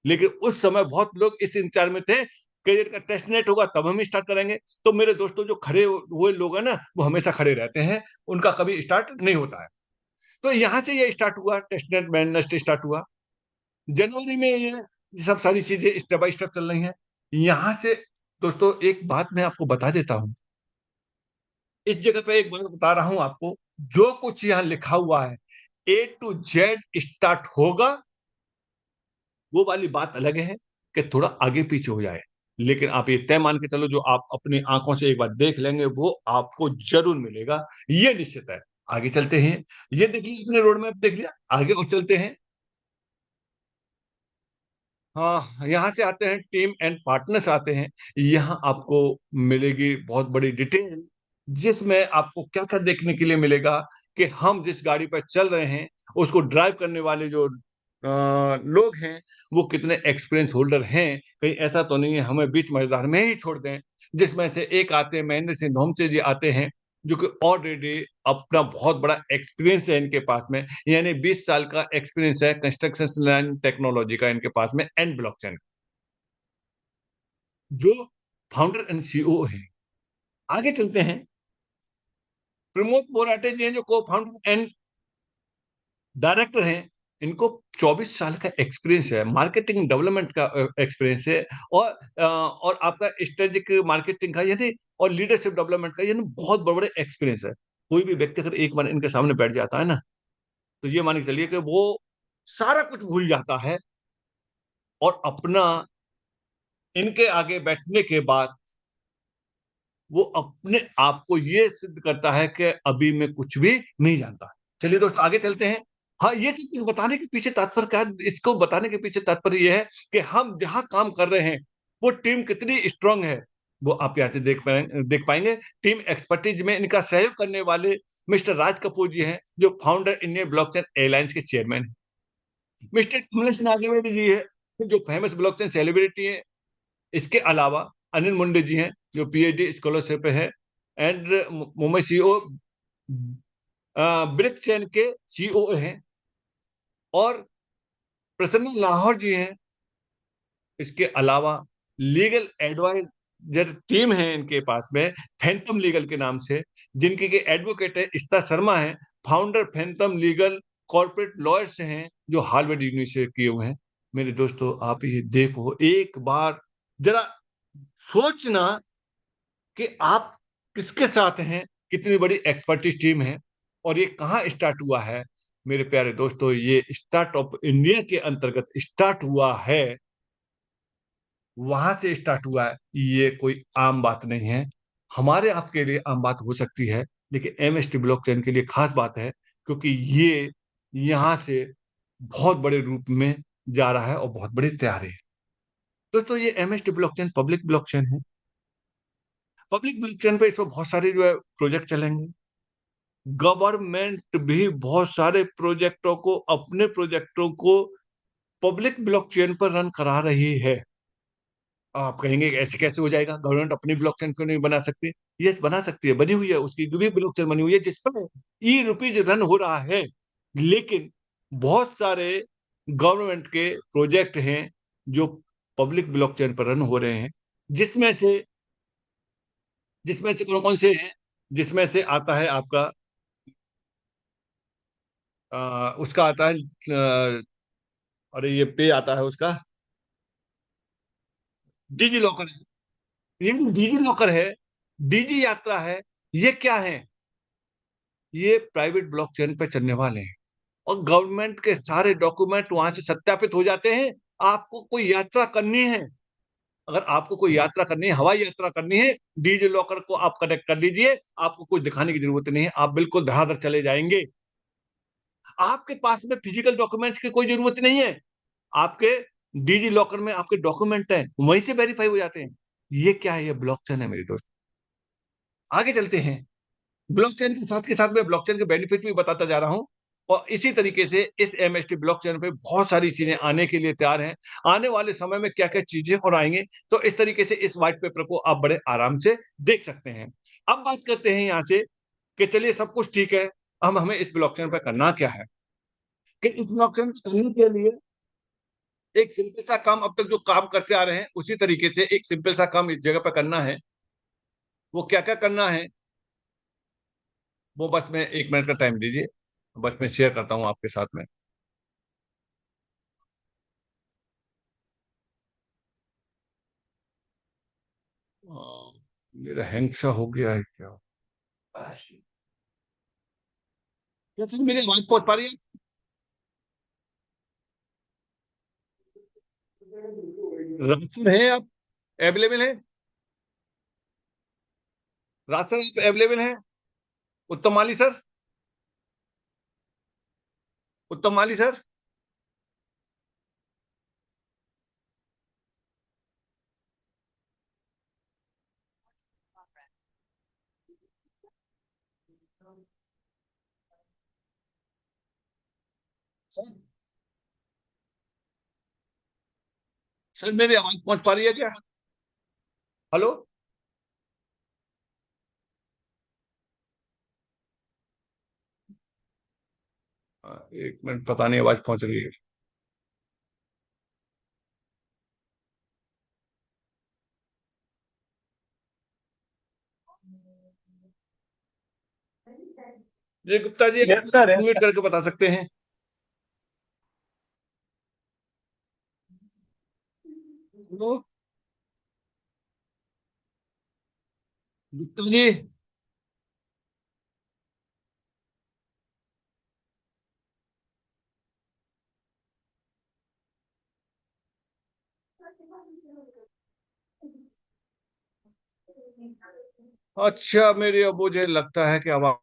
लेकिन उस समय बहुत लोग इस इंतजार में थे कि इनका टेस्ट नेट होगा तब हम स्टार्ट करेंगे। तो मेरे दोस्तों, जो खड़े हुए लोग हैं ना, वो हमेशा खड़े रहते हैं, उनका कभी स्टार्ट नहीं होता है। तो यहाँ से ये स्टार्ट हुआ, टेस्ट नेट मैननेट स्टार्ट हुआ जनवरी में। ये सब सारी चीजें स्टेप बाय स्टेप चल रही हैं। यहाँ से दोस्तों एक बात मैं आपको बता देता हूँ, इस जगह पे एक बात बता रहा हूं आपको, जो कुछ यहाँ लिखा हुआ है A to Z स्टार्ट होगा, वो वाली बात अलग है कि थोड़ा आगे पीछे हो जाए। लेकिन आप ये तय मान के चलो, जो आप अपनी आंखों से एक बार देख लेंगे वो आपको जरूर मिलेगा, ये निश्चित है। आगे चलते हैं, ये देख लीजिए, अपने रोड मैप देख लिया, आगे और चलते हैं। हाँ, यहाँ से आते हैं, टीम एंड पार्टनर्स आते हैं। यहाँ आपको मिलेगी बहुत बड़ी डिटेल, जिसमें आपको क्या क्या देखने के लिए मिलेगा कि हम जिस गाड़ी पर चल रहे हैं, उसको ड्राइव करने वाले जो लोग हैं, वो कितने एक्सपीरियंस होल्डर हैं। कहीं ऐसा तो नहीं है हमें बीच मैदान में ही छोड़ दें। जिसमें से एक आते हैं महेंद्र सिंह धोमचे जी आते हैं, जो कि ऑलरेडी अपना बहुत बड़ा एक्सपीरियंस है इनके पास में, यानी 20 साल का एक्सपीरियंस है कंस्ट्रक्शन लाइन टेक्नोलॉजी का इनके पास में, एंड ब्लॉकचेन, जो फाउंडर एंड सीईओ है। आगे चलते हैं, प्रमोद बोराटे जी हैं, जो को फाउंडर एंड डायरेक्टर हैं। इनको 24 साल का एक्सपीरियंस है, मार्केटिंग डेवलपमेंट का एक्सपीरियंस है, और आपका स्ट्रेटेजिक मार्केटिंग का यानी, और लीडरशिप डेवलपमेंट का, यानी बहुत बड़े बड़े एक्सपीरियंस है। कोई भी व्यक्ति अगर एक बार इनके सामने बैठ जाता है ना, तो ये मान के चलिए कि वो सारा कुछ भूल जाता है, और अपना इनके आगे बैठने के बाद वो अपने आप को ये सिद्ध करता है कि अभी मैं कुछ भी नहीं जानता। चलिए दोस्त, आगे चलते हैं। हाँ, ये सब चीज बताने के पीछे तात्पर्य क्या है? इसको बताने के पीछे तात्पर्य ये है कि हम जहां काम कर रहे हैं, वो टीम कितनी स्ट्रांग है, वो आप यहाँ से देख पाएंगे। टीम एक्सपर्टीज में इनका सहयोग करने वाले मिस्टर राज कपूर जी हैं, जो फाउंडर इंडियन ब्लॉकचेन एयरलाइंस के चेयरमैन हैं। मिस्टर कमलेश नागवली जी है, जो फेमस ब्लॉकचेन सेलिब्रिटी है। इसके अलावा अनिल मुंडे जी हैं, जो पीएचडी स्कॉलरशिप है, एंड मुंबई सीईओ ब्रिक चैन के सीईओ हैं, और प्रसन्न लाहौर जी हैं। इसके अलावा लीगल एडवाइजर टीम है इनके पास में, फैंटम लीगल के नाम से, जिनके के एडवोकेट है इस्ता शर्मा है, founder Phantom legal corporate lawyers हैं, जो हार्वर्ड यूनिवर्सिटी किए हुए हैं। मेरे दोस्तों, आप ये देखो एक बार, जरा सोचना कि आप किसके साथ हैं, कितनी बड़ी एक्सपर्टीज टीम है, और ये कहाँ स्टार्ट हुआ है। मेरे प्यारे दोस्तों, ये स्टार्टअप इंडिया के अंतर्गत स्टार्ट हुआ है, वहां से स्टार्ट हुआ है। ये कोई आम बात नहीं है, हमारे आपके लिए आम बात हो सकती है, लेकिन एमएसटी ब्लॉकचेन के लिए खास बात है, क्योंकि ये यहाँ से बहुत बड़े रूप में जा रहा है और बहुत बड़ी तैयारी है। दोस्तों, ये एमएसटी ब्लॉकचेन पब्लिक ब्लॉकचेन है। पब्लिक ब्लॉकचेन पे इस पर बहुत सारे जो है प्रोजेक्ट चलेंगे। गवर्नमेंट भी बहुत सारे प्रोजेक्टों को, अपने प्रोजेक्टों को पब्लिक ब्लॉकचेन पर रन करा रही है। आप कहेंगे कि ऐसे कैसे हो जाएगा, गवर्नमेंट अपनी ब्लॉकचेन क्यों नहीं बना सकती? यस, बना सकती है, बनी हुई है, उसकी भी ब्लॉकचेन बनी हुई है, जिस पर ई रुपीज रन हो रहा है। लेकिन बहुत सारे गवर्नमेंट के प्रोजेक्ट हैं जो पब्लिक ब्लॉकचेन पर रन हो रहे हैं, जिसमें से कौन कौन से हैं? जिसमें से आता है आपका, उसका आता है, अरे ये पे आता है उसका, डिजी लॉकर है। ये डिजी लॉकर है, डिजी यात्रा है, ये क्या है? ये प्राइवेट ब्लॉकचेन पे चलने वाले हैं, और गवर्नमेंट के सारे डॉक्यूमेंट वहां से सत्यापित हो जाते हैं। आपको कोई यात्रा करनी है, अगर आपको कोई यात्रा करनी है, हवाई यात्रा करनी है, डिजी लॉकर को आप कनेक्ट कर लीजिए, आपको कुछ दिखाने की जरूरत नहीं है, आप बिल्कुल धड़ाधड़ चले जाएंगे। आपके पास में फिजिकल डॉक्यूमेंट्स की कोई जरूरत नहीं है। आपके डिजी लॉकर में आपके डॉक्यूमेंट है वहीं से वेरीफाई हो जाते हैं। ये क्या है? ये ब्लॉकचेन है मेरे दोस्त। आगे चलते हैं। ब्लॉकचेन के साथ मैं ब्लॉकचेन के बेनिफिट भी बताता जा रहा हूँ। और इसी तरीके से इस एमएसटी ब्लॉकचेन पे बहुत सारी चीजें आने के लिए तैयार हैं। आने वाले समय में क्या क्या चीजें और आएंगे, तो इस तरीके से इस व्हाइट पेपर को आप बड़े आराम से देख सकते हैं। अब बात करते हैं यहाँ से कि चलिए सब कुछ ठीक है, अब हमें इस ब्लॉकचेन पर करना क्या है। कि इस ब्लॉकचेन करने के लिए एक सिंपल सा काम, अब तक जो काम करते आ रहे हैं उसी तरीके से एक सिंपल सा काम इस जगह पर करना है। वो क्या क्या करना है, वो बस मैं 1 मिनट का टाइम दीजिए, बस मैं शेयर करता हूँ आपके साथ में। आ, मेरा हैंग सा हो गया है क्या? क्या सर मेरी आवाज पहुंच पा रही है? राज सर हैं आप अवेलेबल हैं? राज सर आप अवेलेबल हैं? उत्तम माली सर, उत्तम माली सर। सर, सर मेरी आवाज पहुंच पा रही है क्या? हेलो? 1 मिनट, पता नहीं आवाज पहुंच रही है। जी Gupta ji, yes sir, yes unmute sir. करके बता सकते हैं? हेलो गुप्ता जी। अच्छा, मेरी अब मुझे लगता है कि आवाज।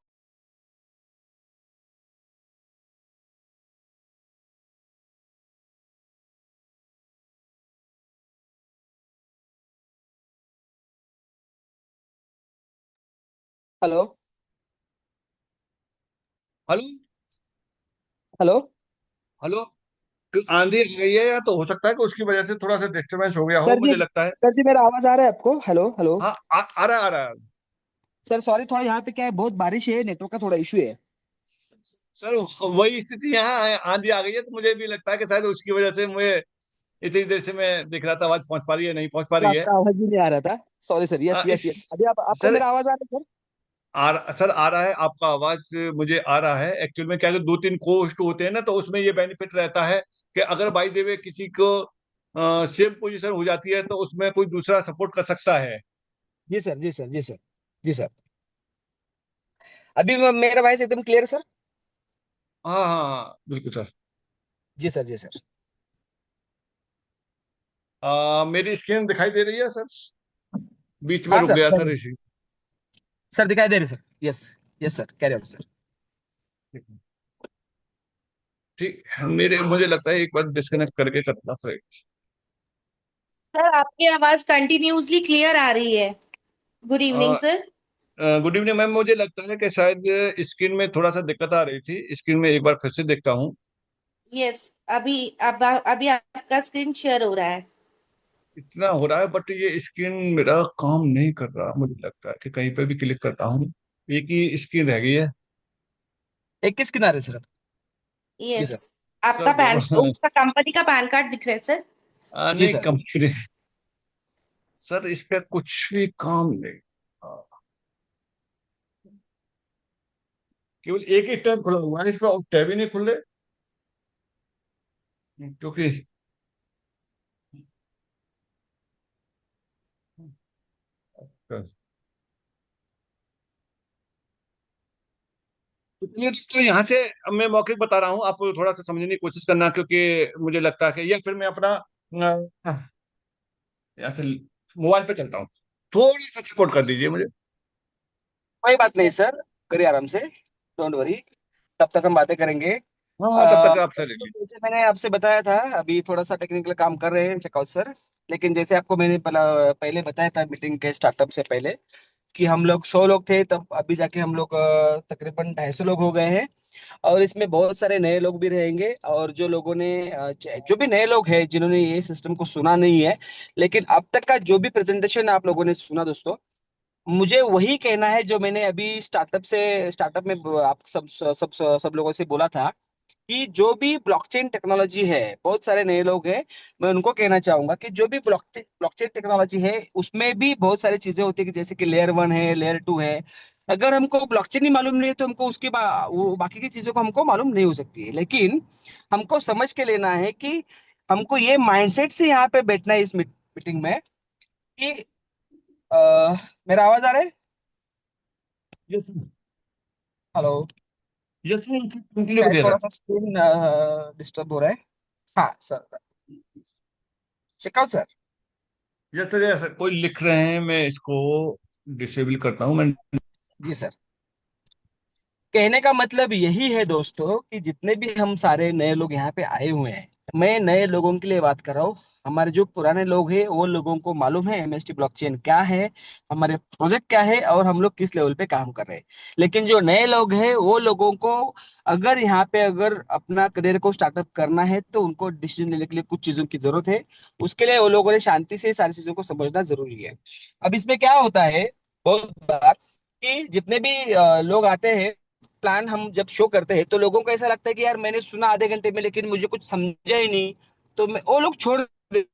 हेलो। हेलो? हेलो। हेलो? आंधी आ गई है, या तो हो सकता है कि उसकी वजह से थोड़ा सा डिस्टरबेंस हो गया हो, सर जी, मुझे लगता है। सर जी मेरा आवाज आ रहा है आपको? Hello hello. हाँ, आ रहा है, आ रहा है। सर सॉरी, थोड़ा यहाँ पे क्या है, बहुत बारिश है, नेटवर्क का थोड़ा इशू है। सर वही स्थिति यहाँ है, आंधी आ गई है, तो मुझे भी लगता है कि शायद उसकी वजह से मुझे इतनी देर से मैं देख रहा था आवाज पहुंच पा रही है नहीं पहुंच पा सर रही है। आपका आवाज ही नहीं आ रहा था। Sorry sir. यस इस यस यस, अभी आप आपको सर मेरा आवाज आ रहा है सर? सर आ रहा है आपका आवाज, मुझे आ रहा है। एक्चुअल में क्या है, 2-3 कोस्ट होते हैं ना, तो उसमें ये बेनिफिट रहता है कि अगर बाई द वे किसी को सेम पोजीशन हो जाती है, तो उसमें कोई दूसरा सपोर्ट कर सकता है। जी सर जी सर जी सर जी सर। अभी मेरा वॉइस एकदम क्लियर सर? हाँ हाँ हाँ, बिल्कुल सर। जी सर जी सर। मेरी स्क्रीन दिखाई दे रही है सर? बीच में हाँ रुक सर, गया सर इसी। सर दिखाई दे रहे sir. Yes yes sir, carry on sir. ठीक, मेरे मुझे लगता है एक बार डिस्कनेक्ट करके करना पड़ेगा। सर आपकी आवाज कंटिन्यूअसली क्लियर आ रही है। Good evening sir. Good evening ma'am, मुझे लगता है कि शायद स्क्रीन में थोड़ा सा दिक्कत आ रही थी। स्क्रीन में एक बार फिर से देखता हूँ। यस, अभी अभी आपका स्क्रीन शेयर हो रहा है। इतना हो रहा है, बट ये स्क्रीन मेरा काम नहीं कर रहा। मुझे लगता है कि कहीं पे भी क्लिक करता हूँ, एक ही स्क्रीन रह गई है। एक किस किनारे सर? जी यस, सर। आपका सर पैन, उसका कंपनी का पैन कार्ड दिख रहा है सर। जी नहीं सर। कंप्लीट। सर इस पे कुछ भी काम नहीं। हाँ, केवल एक ही टैब खुला हुआ है, इस पे और टैब ही नहीं खुल रहे। क्योंकि ये तो यहाँ से मैं मौखिक बता रहा हूँ, आप थोड़ा सा समझने की कोशिश करना, क्योंकि मुझे लगता है कि, या फिर मैं अपना यहाँ से मोबाइल पे चलता हूँ। थोड़ा सा सपोर्ट कर दीजिए मुझे। कोई बात नहीं अच्छा। सर, करिए आराम से, डोंट वरी। तब तक हम बातें करेंगे। हाँ, तब तक आप सर ले लीजिए। जैसे मैंने आपसे बताया था, अभी थोड़ा सा टेक्निकल काम कर रहे हैं चेकआउट सर। लेकिन जैसे आपको मैंने पहले बताया था मीटिंग के स्टार्टअप से पहले कि हम लोग 100 लोग थे, तब अभी जाके हम लोग तकरीबन 250 लोग हो गए हैं। और इसमें बहुत सारे नए लोग भी रहेंगे, और जो लोगों ने जो भी नए लोग हैं जिन्होंने ये सिस्टम को सुना नहीं है, लेकिन अब तक का जो भी प्रेजेंटेशन आप लोगों ने सुना दोस्तों, मुझे वही कहना है जो मैंने अभी स्टार्टअप में आप सब लोगों से बोला था कि जो भी ब्लॉकचेन टेक्नोलॉजी है, बहुत सारे नए लोग हैं, मैं उनको कहना चाहूंगा कि जो भी ब्लॉकचेन टेक्नोलॉजी है उसमें भी बहुत सारी चीजें होती है कि जैसे कि लेयर 1 है, लेयर 2 है। अगर हमको ब्लॉकचेन ही मालूम नहीं है तो हमको वो बाकी की चीजों को हमको मालूम नहीं हो सकती है। लेकिन हमको समझ के लेना है कि हमको ये माइंडसेट से यहाँ पे बैठना है इस मीटिंग में कि अ, मेरा आवाज आ रहा है? Yes hello? यस, कंटिन्यू शायद करिए थोड़ा सर। सा स्क्रीन डिस्टर्ब हो रहा है। हाँ sir, checkout sir. Yes sir, yes sir, कोई लिख रहे हैं, मैं इसको डिसेबल करता हूँ मैं। जी सर। कहने का मतलब यही है दोस्तों कि जितने भी हम सारे नए लोग यहाँ पे आए हुए हैं, मैं नए लोगों के लिए बात कर रहा हूँ। हमारे जो पुराने लोग हैं वो लोगों को मालूम है एमएसटी ब्लॉकचेन क्या है, हमारे प्रोजेक्ट क्या है, और हम लोग किस लेवल पे काम कर रहे हैं। लेकिन जो नए लोग हैं वो लोगों को अगर यहाँ पे अगर अपना करियर को स्टार्टअप करना है तो उनको डिसीजन लेने के लिए कुछ चीजों की जरूरत है। उसके लिए वो लोगों ने शांति से सारी चीजों को समझना जरूरी है। अब इसमें क्या होता है बहुत बार कि जितने भी लोग आते हैं, प्लान हम जब शो करते हैं तो लोगों को ऐसा लगता है कि यार मैंने सुना आधे घंटे में लेकिन मुझे कुछ समझा ही नहीं, तो वो लोग छोड़ देते हैं।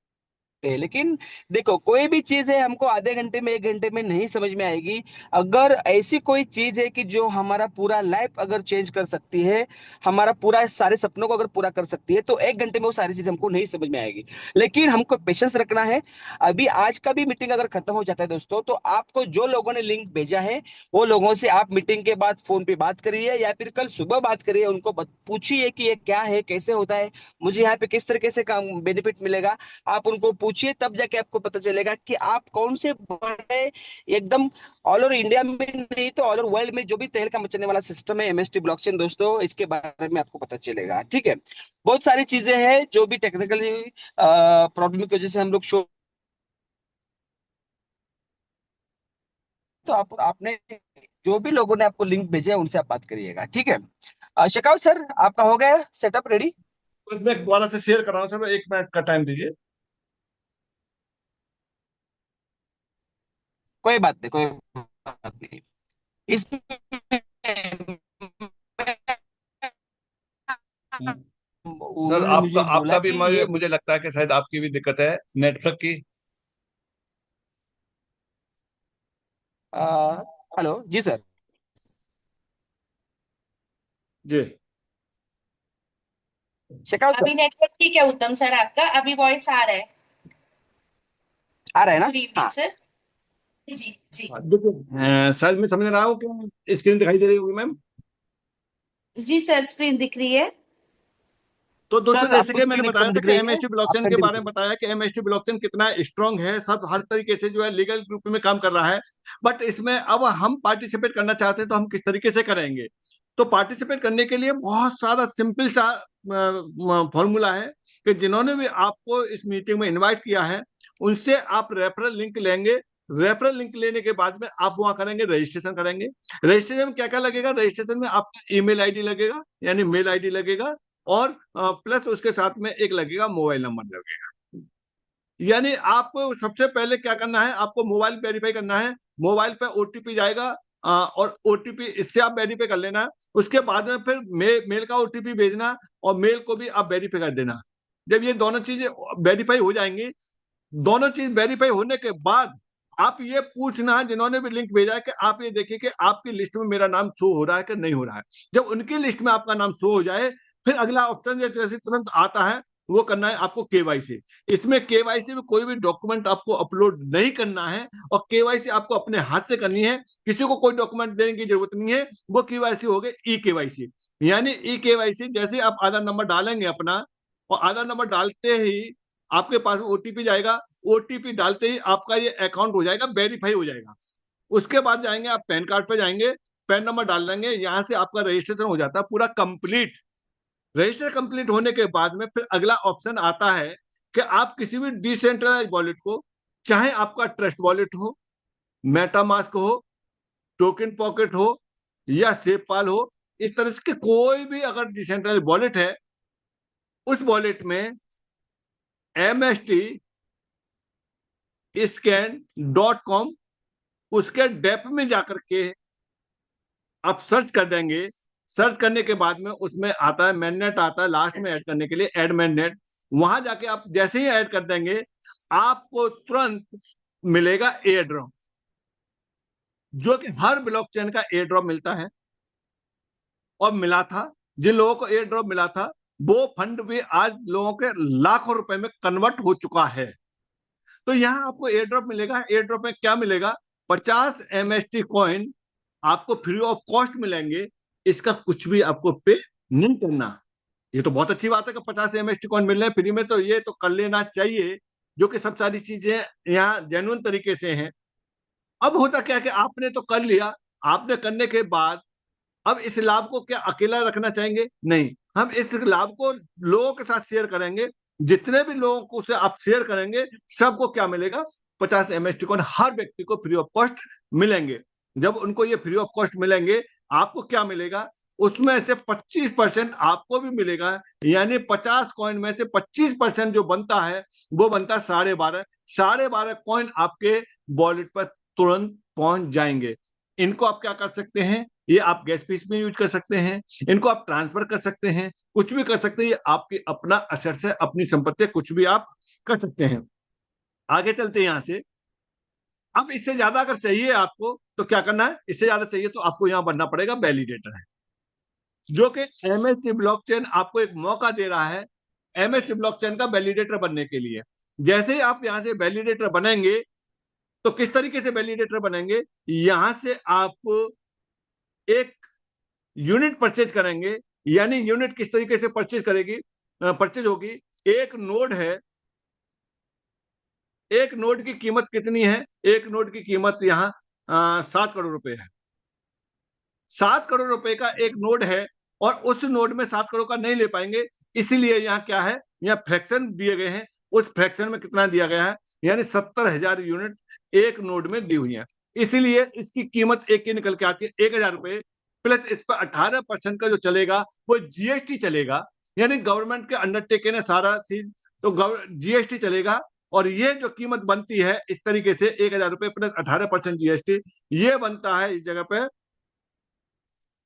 लेकिन देखो, कोई भी चीज है हमको आधे घंटे में 1 घंटे में नहीं समझ में आएगी। अगर ऐसी कोई चीज है कि जो हमारा पूरा लाइफ अगर चेंज कर सकती है, हमारा पूरा सारे सपनों को अगर पूरा कर सकती है, तो 1 घंटे में वो सारी चीज हमको नहीं समझ में आएगी। लेकिन हमको पेशेंस रखना है। अभी आज का भी मीटिंग अगर खत्म हो जाता है दोस्तों, तो आपको जो लोगों ने लिंक भेजा है वो लोगों से आप मीटिंग के बाद फोन पे बात करिए या फिर कल सुबह बात करिए। उनको पूछिए कि ये क्या है, कैसे होता है, मुझे यहाँ पे किस तरीके से काम बेनिफिट मिलेगा। आप उनको पूछिए, तब जाके आपको पता चलेगा कि आप कौन से बड़े एकदम ऑल ओवर इंडिया में नहीं तो ऑल ओवर वर्ल्ड में जो भी तहलका मचाने वाला सिस्टम है एमएसटी ब्लॉकचेन दोस्तों, इसके बारे में आपको पता चलेगा। ठीक है? बहुत सारी चीजें हैं जो भी टेक्निकली प्रॉब्लम की वजह से हम लोग शो, तो आपने जो भी लोगों ने आपको लिंक भेजे हैं उनसे आप बात करिएगा। ठीक है? शेखावत सर, आपका हो गया सेटअप रेडी? बस मैं दोबारा से शेयर कर रहा हूँ सर, 1 मिनट का टाइम दीजिए। कोई बात नहीं, कोई बात नहीं। इसमें सर उन्होंने आपका मुझे बोला आपका भी कि ये मुझे लगता है कि शायद आपकी भी दिक्कत है नेटवर्क की। हेलो जी सर। जी शेखावत सर, अभी नेटवर्क ठीक है उत्तम सर, आपका अभी वॉइस आ रहा है। आ रहा है ना? गुड इवनिंग हाँ। सर। जी जी। हाँ, देखिए, शायद मैं समझ रहा हूँ कि स्क्रीन दिखाई दे रही होगी मैम। जी सर, स्क्रीन दिख रही है। तो दोस्तों, सर जैसे आपको कि मैंने स्क्रीन बताया एकदम था दिख कि रही है, एमएसटी आप ब्लॉकचेन के कंटिन्यू बारे में करिए। बताया कि एमएसटी ब्लॉकचेन कितना स्ट्रांग है, सब हर तरीके से जो है लीगल ग्रुप में काम कर रहा है। बट इसमें अब हम पार्टिसिपेट करना चाहते हैं तो हम किस तरीके से करेंगे। तो पार्टिसिपेट करने के लिए बहुत सारा सिंपल सा फॉर्मूला है कि जिन्होंने भी आपको इस मीटिंग में इन्वाइट किया है उनसे आप रेफरल लिंक लेंगे। रेफरल लिंक लेने के बाद में आप वहां करेंगे, रजिस्ट्रेशन करेंगे। रजिस्ट्रेशन में क्या क्या लगेगा? रजिस्ट्रेशन में आपका ईमेल आईडी लगेगा, यानी मेल आईडी लगेगा, और प्लस उसके साथ में एक लगेगा मोबाइल नंबर लगेगा। यानी आपको सबसे पहले क्या करना है, आपको मोबाइल वेरीफाई करना है। मोबाइल पे ओटीपी जाएगा, और ओटीपी इससे आप वेरीफाई कर लेना। उसके बाद में फिर मेल का ओटीपी भेजना, और मेल को भी आप वेरीफाई कर देना। जब ये दोनों चीजें वेरीफाई हो जाएंगी, दोनों चीज वेरीफाई होने के बाद आप ये पूछना है जिन्होंने भी लिंक भेजा है कि आप ये देखिए कि आपकी लिस्ट में मेरा नाम शो हो रहा है कि नहीं हो रहा है। जब उनकी लिस्ट में आपका नाम शो हो जाए, फिर अगला ऑप्शन जैसे तुरंत आता है, वो करना है आपको केवाईसी। इसमें केवाईसी में कोई भी डॉक्यूमेंट आपको अपलोड नहीं करना है, और केवाईसी आपको अपने हाथ से करनी है। किसी को कोई डॉक्यूमेंट देने की जरूरत नहीं है। वो केवाईसी हो गई ई केवाईसी। यानी ई केवाईसी जैसे आप आधार नंबर डालेंगे अपना, और आधार नंबर डालते ही आपके पास ओटीपी जाएगा। ओटीपी डालते ही आपका ये अकाउंट हो जाएगा, वेरीफाई हो जाएगा। उसके बाद जाएंगे आप पैन कार्ड पे जाएंगे, पैन नंबर डाल देंगे, यहाँ से आपका रजिस्ट्रेशन हो जाता है पूरा कंप्लीट। रजिस्टर कंप्लीट होने के बाद में फिर अगला ऑप्शन आता है कि आप किसी भी डिसेंट्रलाइज वॉलेट को, चाहे आपका ट्रस्ट वॉलेट हो, मेटामास्क हो, टोकन पॉकेट हो या सेपाल हो, इस तरह के कोई भी अगर डिसेंट्रलाइज वॉलेट है, उस वॉलेट में MST scan.com उसके डेप में जाकर के आप सर्च कर देंगे। सर्च करने के बाद में उसमें आता है मैननेट, आता है लास्ट में ऐड करने के लिए ऐड मैननेट। वहां जाके आप जैसे ही ऐड कर देंगे आपको तुरंत मिलेगा एयर ड्रॉप, जो कि हर ब्लॉकचेन का एयर ड्रॉप मिलता है और मिला था। जिन लोगों को एयर ड्रॉप मिला था वो फंड भी आज लोगों के लाखों रुपए में कन्वर्ट हो चुका है। तो यहाँ आपको एयर ड्रॉप मिलेगा। एयर ड्रॉप में क्या मिलेगा? 50 MST कॉइन आपको फ्री ऑफ कॉस्ट मिलेंगे। इसका कुछ भी आपको पे नहीं करना। ये तो बहुत अच्छी बात है कि 50 MST कॉइन मिल रहे हैं फ्री में, तो ये तो कर लेना चाहिए, जो कि सब सारी चीजें यहाँ जेन्युइन तरीके से हैं। अब होता क्या कि आपने तो कर लिया, आपने करने के बाद अब इस लाभ को क्या अकेला रखना चाहेंगे? नहीं, हम इस लाभ को लोगों के साथ शेयर करेंगे। जितने भी लोगों को से आप शेयर करेंगे सबको क्या मिलेगा? 50 MST कॉइन हर व्यक्ति को फ्री ऑफ कॉस्ट मिलेंगे। जब उनको ये फ्री ऑफ कॉस्ट मिलेंगे, आपको क्या मिलेगा? उसमें से 25% आपको भी मिलेगा, यानी 50 कॉइन में से 25% जो बनता है वो बनता है 12.5। 12.5 कॉइन आपके वॉलेट पर तुरंत पहुंच जाएंगे। इनको आप क्या कर सकते हैं? ये आप गैस फीस में यूज कर सकते हैं, इनको आप ट्रांसफर कर सकते हैं, कुछ भी कर सकते हैं। ये आपकी अपना असेट्स है, अपनी संपत्ति है, कुछ भी आप कर सकते हैं। आगे चलते हैं यहाँ से। अब इससे ज्यादा अगर चाहिए आपको तो क्या करना है? इससे ज्यादा चाहिए तो आपको यहाँ बनना पड़ेगा वैलिडेटर है, जो कि MST ब्लॉकचेन आपको एक मौका दे रहा है MST ब्लॉकचेन का वैलिडेटर बनने के लिए। जैसे ही आप यहाँ से वैलिडेटर बनेंगे, तो किस तरीके से वैलिडेटर बनेंगे? यहां से आप एक यूनिट परचेज करेंगे। यानी यूनिट किस तरीके से परचेज होगी? एक नोड है, एक नोड की कीमत कितनी है? एक नोड की कीमत यहाँ 7 करोड़ रुपए है। 7 करोड़ रुपए का एक नोड है और उस नोड में 7 करोड़ का नहीं ले पाएंगे, इसीलिए यहाँ क्या है? यहाँ फ्रैक्शन दिए गए हैं। उस फ्रैक्शन में कितना दिया गया है? यानी 70,000 यूनिट एक नोड में दी हुई है। इसीलिए इसकी कीमत एक की निकल के आती है 1,000 रुपए, प्लस इस पर 18% का जो चलेगा वो GST चलेगा। यानी गवर्नमेंट के अंडरटेकन है सारा चीज, तो GST चलेगा। और ये जो कीमत बनती है इस तरीके से 1,000 रुपए प्लस 18% GST, ये बनता है इस जगह पे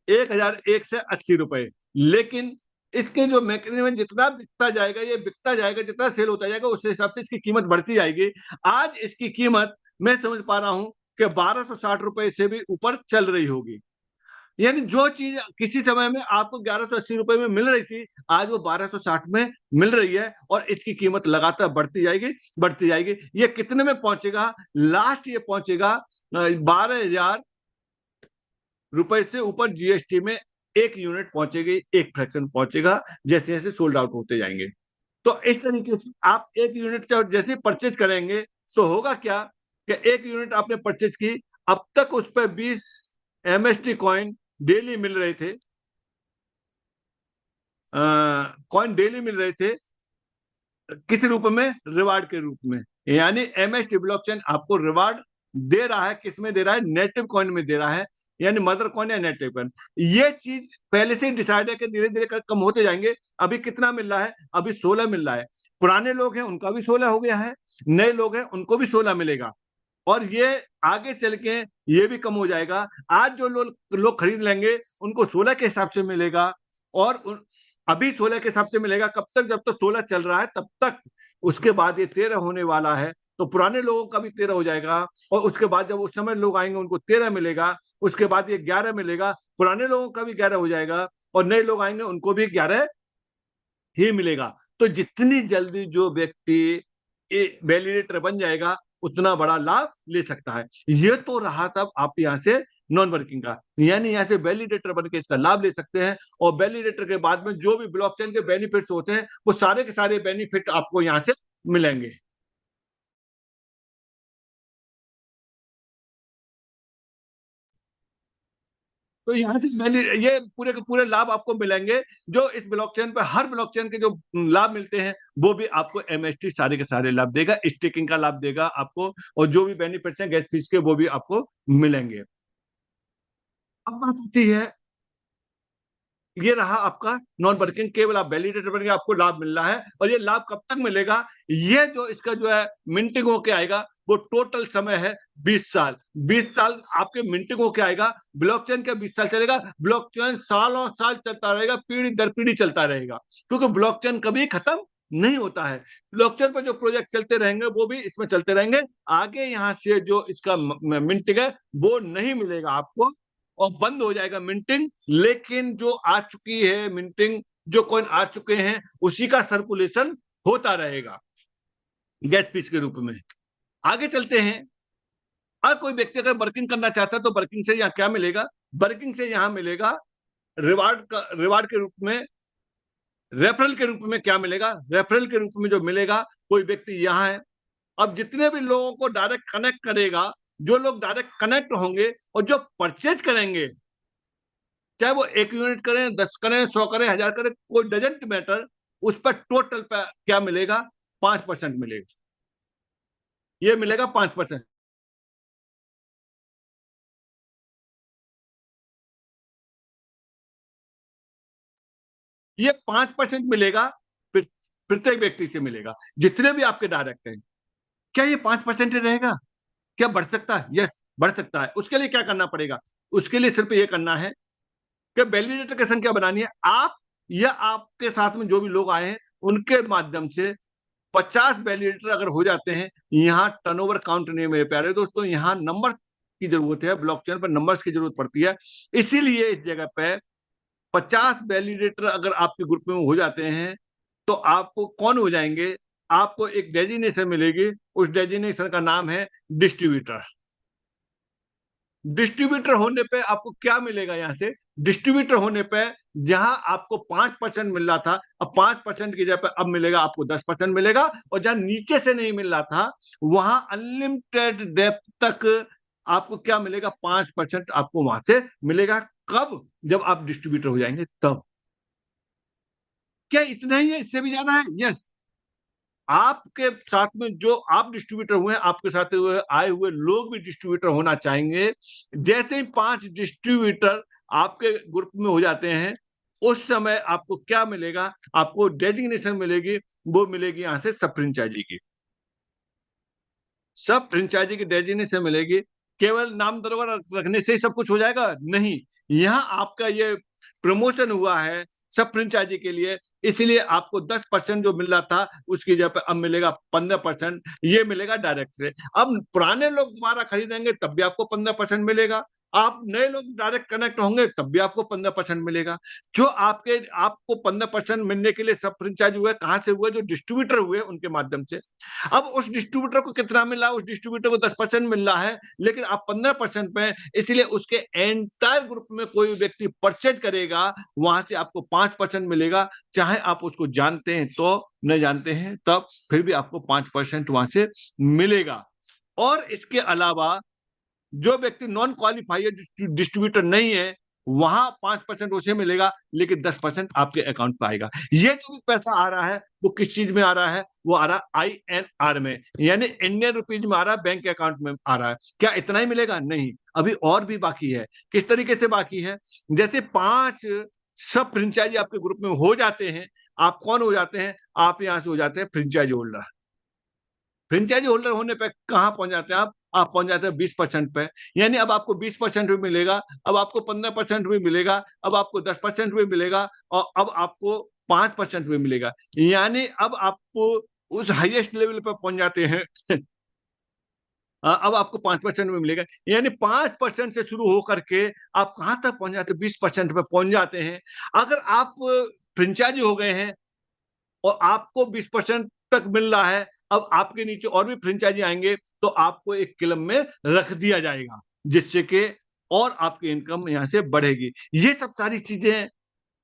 1,001 से 80 रुपए। लेकिन इसके जो मैकेनिज्म, जितना बिकता जाएगा, ये बिकता जाएगा, जितना सेल होता जाएगा उस हिसाब से इसकी कीमत बढ़ती जाएगी। आज इसकी कीमत मैं समझ पा रहा हूं कि 1260 रुपए से भी ऊपर चल रही होगी। यानी जो चीज किसी समय में आपको 1180 रुपए में मिल रही थी, आज वो 1260 में मिल रही है और इसकी कीमत लगातार बढ़ती जाएगी, बढ़ती जाएगी। ये कितने में पहुंचेगा? लास्ट ये पहुंचेगा 12,000 रुपए से ऊपर GST में एक यूनिट पहुंचेगी, एक फ्रैक्शन पहुंचेगा, जैसे जैसे सोल्ड आउट होते जाएंगे। तो इस तरीके से आप एक यूनिट जैसे परचेज करेंगे तो होगा क्या कि एक यूनिट आपने परचेज की, अब तक उस पर 20 MST कॉइन डेली मिल रहे थे, कॉइन डेली मिल रहे थे किस रूप में? रिवार्ड के रूप में। यानी MST ब्लॉकचेन आपको रिवार्ड दे रहा है, किस में दे रहा है? नेटिव कॉइन में दे रहा है, यानी मदर कॉइन या नेटिव कॉइन। ये चीज पहले से डिसाइड है कि धीरे धीरे कम होते जाएंगे। अभी कितना मिल रहा है? अभी 16 मिल रहा है। पुराने लोग हैं उनका भी 16 हो गया है, नए लोग हैं उनको भी 16 मिलेगा, और ये आगे चल के ये भी कम हो जाएगा। आज जो लोग खरीद लेंगे उनको 16 के हिसाब से मिलेगा, और अभी 16 के हिसाब से मिलेगा। कब तक? जब तक 16 चल रहा है तब तक। उसके बाद ये 13 होने वाला है, तो पुराने लोगों का भी 13 हो जाएगा, और उसके बाद जब उस समय लोग आएंगे उनको 13 मिलेगा। उसके बाद ये 11 मिलेगा, पुराने लोगों का भी 11 हो जाएगा, और नए लोग आएंगे उनको भी 11 ही मिलेगा। तो जितनी जल्दी जो व्यक्ति वैलिडेटर बन जाएगा उतना बड़ा लाभ ले सकता है। ये तो रहा तब आप यहाँ से नॉन वर्किंग का, यानी यहाँ से वैलिडेटर बन के इसका लाभ ले सकते हैं। और वैलिडेटर के बाद में जो भी ब्लॉकचेन के बेनिफिट्स होते हैं वो सारे के सारे बेनिफिट आपको यहाँ से मिलेंगे। तो यहाँ से ये पूरे के पूरे लाभ आपको मिलेंगे, जो इस ब्लॉकचेन पे हर ब्लॉकचेन के जो लाभ मिलते हैं वो भी आपको एमएसटी सारे के सारे लाभ देगा, स्टेकिंग का लाभ देगा आपको, और जो भी बेनिफिट्स हैं गैस फीस के वो भी आपको मिलेंगे। अब बात आती है, ये रहा आपका नॉन वर्किंग, केवल आप वैलिडेटर बन के आपको लाभ मिल रहा है। और ये लाभ कब तक मिलेगा? ये जो इसका जो है मिंटिंग होके आएगा, वो टोटल समय है 20 साल। 20 साल आपके मिंटिंग होके आएगा। ब्लॉकचेन का 20 साल चलेगा। ब्लॉकचेन सालों साल चलता रहेगा, पीढ़ी दर पीढ़ी चलता रहेगा, क्योंकि ब्लॉकचेन कभी खत्म नहीं होता है। ब्लॉकचेन पर जो प्रोजेक्ट चलते रहेंगे वो भी इसमें चलते रहेंगे। आगे यहाँ से जो इसका मिंटिंग है वो नहीं मिलेगा आपको, और बंद हो जाएगा मिंटिंग। लेकिन जो आ चुकी है मिंटिंग, जो कॉइन आ चुके हैं, उसी का सर्कुलेशन होता रहेगा गैस फीस के रूप में। आगे चलते हैं। अगर कोई व्यक्ति अगर वर्किंग करना चाहता है तो वर्किंग से यहाँ क्या मिलेगा? वर्किंग से यहाँ मिलेगा रिवार्ड के रूप में, रेफरल के रूप में क्या मिलेगा? रेफरल के रूप में जो मिलेगा, कोई व्यक्ति यहाँ है, अब जितने भी लोगों को डायरेक्ट कनेक्ट करेगा, जो लोग डायरेक्ट कनेक्ट होंगे और जो परचेज करेंगे, चाहे वो 1 यूनिट करें, 10 करें, 100 करें, 1000 करें, कोई डजेंट मैटर, उस पर टोटल पे क्या मिलेगा? 5% मिलेगा। ये मिलेगा 5%। ये 5% मिलेगा, प्रत्येक व्यक्ति से मिलेगा, जितने भी आपके डायरेक्ट हैं। क्या ये 5% रहेगा? क्या बढ़ सकता है? यस, बढ़ सकता है। उसके लिए क्या करना पड़ेगा? उसके लिए सिर्फ ये करना है कि वैलिडेटर की संख्या बनानी है। आप या आपके साथ में जो भी लोग आए हैं उनके माध्यम से 50 वैलिडेटर अगर हो जाते हैं, यहाँ टर्नओवर काउंट नहीं है मेरे प्यारे दोस्तों, यहाँ नंबर की जरूरत है, ब्लॉकचेन पर नंबर्स की जरूरत पड़ती है। इसीलिए इस जगह पे 50 वैलिडेटर अगर आपके ग्रुप में हो जाते हैं तो आपको कौन हो जाएंगे? आपको एक डेजिग्नेशन मिलेगी। उस डेजिग्नेशन का नाम है डिस्ट्रीब्यूटर। डिस्ट्रीब्यूटर होने पे आपको क्या मिलेगा? यहाँ से डिस्ट्रीब्यूटर होने पे जहां आपको 5% मिल रहा था, अब 5% की जगह पे अब मिलेगा आपको 10% मिलेगा। और जहां नीचे से नहीं मिल रहा था, वहां अनलिमिटेड डेप्थ तक आपको क्या मिलेगा? 5% आपको वहां से मिलेगा। कब? जब आप डिस्ट्रीब्यूटर हो जाएंगे तब। क्या इतना ही है? इससे भी ज्यादा है? यस। आपके साथ में जो आप डिस्ट्रीब्यूटर हुए हैं, आपके साथ आए हुए लोग भी डिस्ट्रीब्यूटर होना चाहेंगे। जैसे ही 5 डिस्ट्रीब्यूटर आपके ग्रुप में हो जाते हैं, उस समय आपको क्या मिलेगा? आपको डेजिग्नेशन मिलेगी। वो मिलेगी यहाँ से सब फ्रेंचाइजी की। सब फ्रेंचाइजी की डेजिग्नेशन मिलेगी। केवल नाम दरोगा रखने से ही सब कुछ हो जाएगा? नहीं, यहाँ आपका ये प्रमोशन हुआ है सब फ्रेंचाइजी के लिए, इसलिए आपको 10% जो मिल रहा था उसकी जगह पे अब मिलेगा 15%। ये मिलेगा डायरेक्ट से। अब पुराने लोग दोबारा खरीदेंगे तब भी आपको 15% मिलेगा। आप नए लोग डायरेक्ट कनेक्ट होंगे तब भी आपको 15% मिलेगा। जो आपको 15% मिलने के लिए सब फ्रेंचाइज हुए, कहां से हुए? जो डिस्ट्रीब्यूटर हुए उनके माध्यम से। अब उस डिस्ट्रीब्यूटर को कितना मिल रहा है? उस डिस्ट्रीब्यूटर को 10% मिल रहा है, लेकिन आप 15% पे, इसलिए उसके एंटायर ग्रुप में कोई व्यक्ति परचेज करेगा, वहां से आपको 5% मिलेगा। चाहे आप उसको जानते हैं तो, न जानते हैं तब, फिर भी आपको 5% वहां से मिलेगा। और इसके अलावा जो व्यक्ति नॉन क्वालिफाइड डिस्ट्रीब्यूटर नहीं है, वहां 5% उसे मिलेगा, लेकिन 10% आपके अकाउंट पे आएगा। ये जो भी पैसा आ रहा है वो किस चीज में आ रहा है? वो आ रहा है INR में, यानी इंडियन रुपीज में आ रहा है, बैंक अकाउंट में आ रहा है। क्या इतना ही मिलेगा? नहीं, अभी और भी बाकी है। किस तरीके से बाकी है? जैसे 5 सब फ्रेंचाइजी आपके ग्रुप में हो जाते हैं, आप कौन हो जाते हैं? आप यहां से हो जाते हैं फ्रेंचाइजी होल्डर। फ्रेंचाइजी होल्डर होने पे कहां पहुंच जाते हैं आप पहुंच जाते हैं 20% पे। यानी अब आपको 20% भी मिलेगा, अब आपको 15% भी मिलेगा, अब आपको 10% भी मिलेगा, और अब आपको 5% भी मिलेगा। यानी अब आपको उस हाईएस्ट लेवल पर पहुंच जाते हैं। अब आपको 5% में मिलेगा। यानी 5% से शुरू होकर के आप कहां तक पहुंच जाते हैं? 20% पे पहुंच जाते हैं। अगर आप फ्रेंचाइजी हो गए हैं और आपको 20% तक मिल रहा है, अब आपके नीचे और भी फ्रेंचाइजी आएंगे तो आपको एक क्लब में रख दिया जाएगा, जिससे कि और आपकी इनकम यहां से बढ़ेगी। ये सब सारी चीजें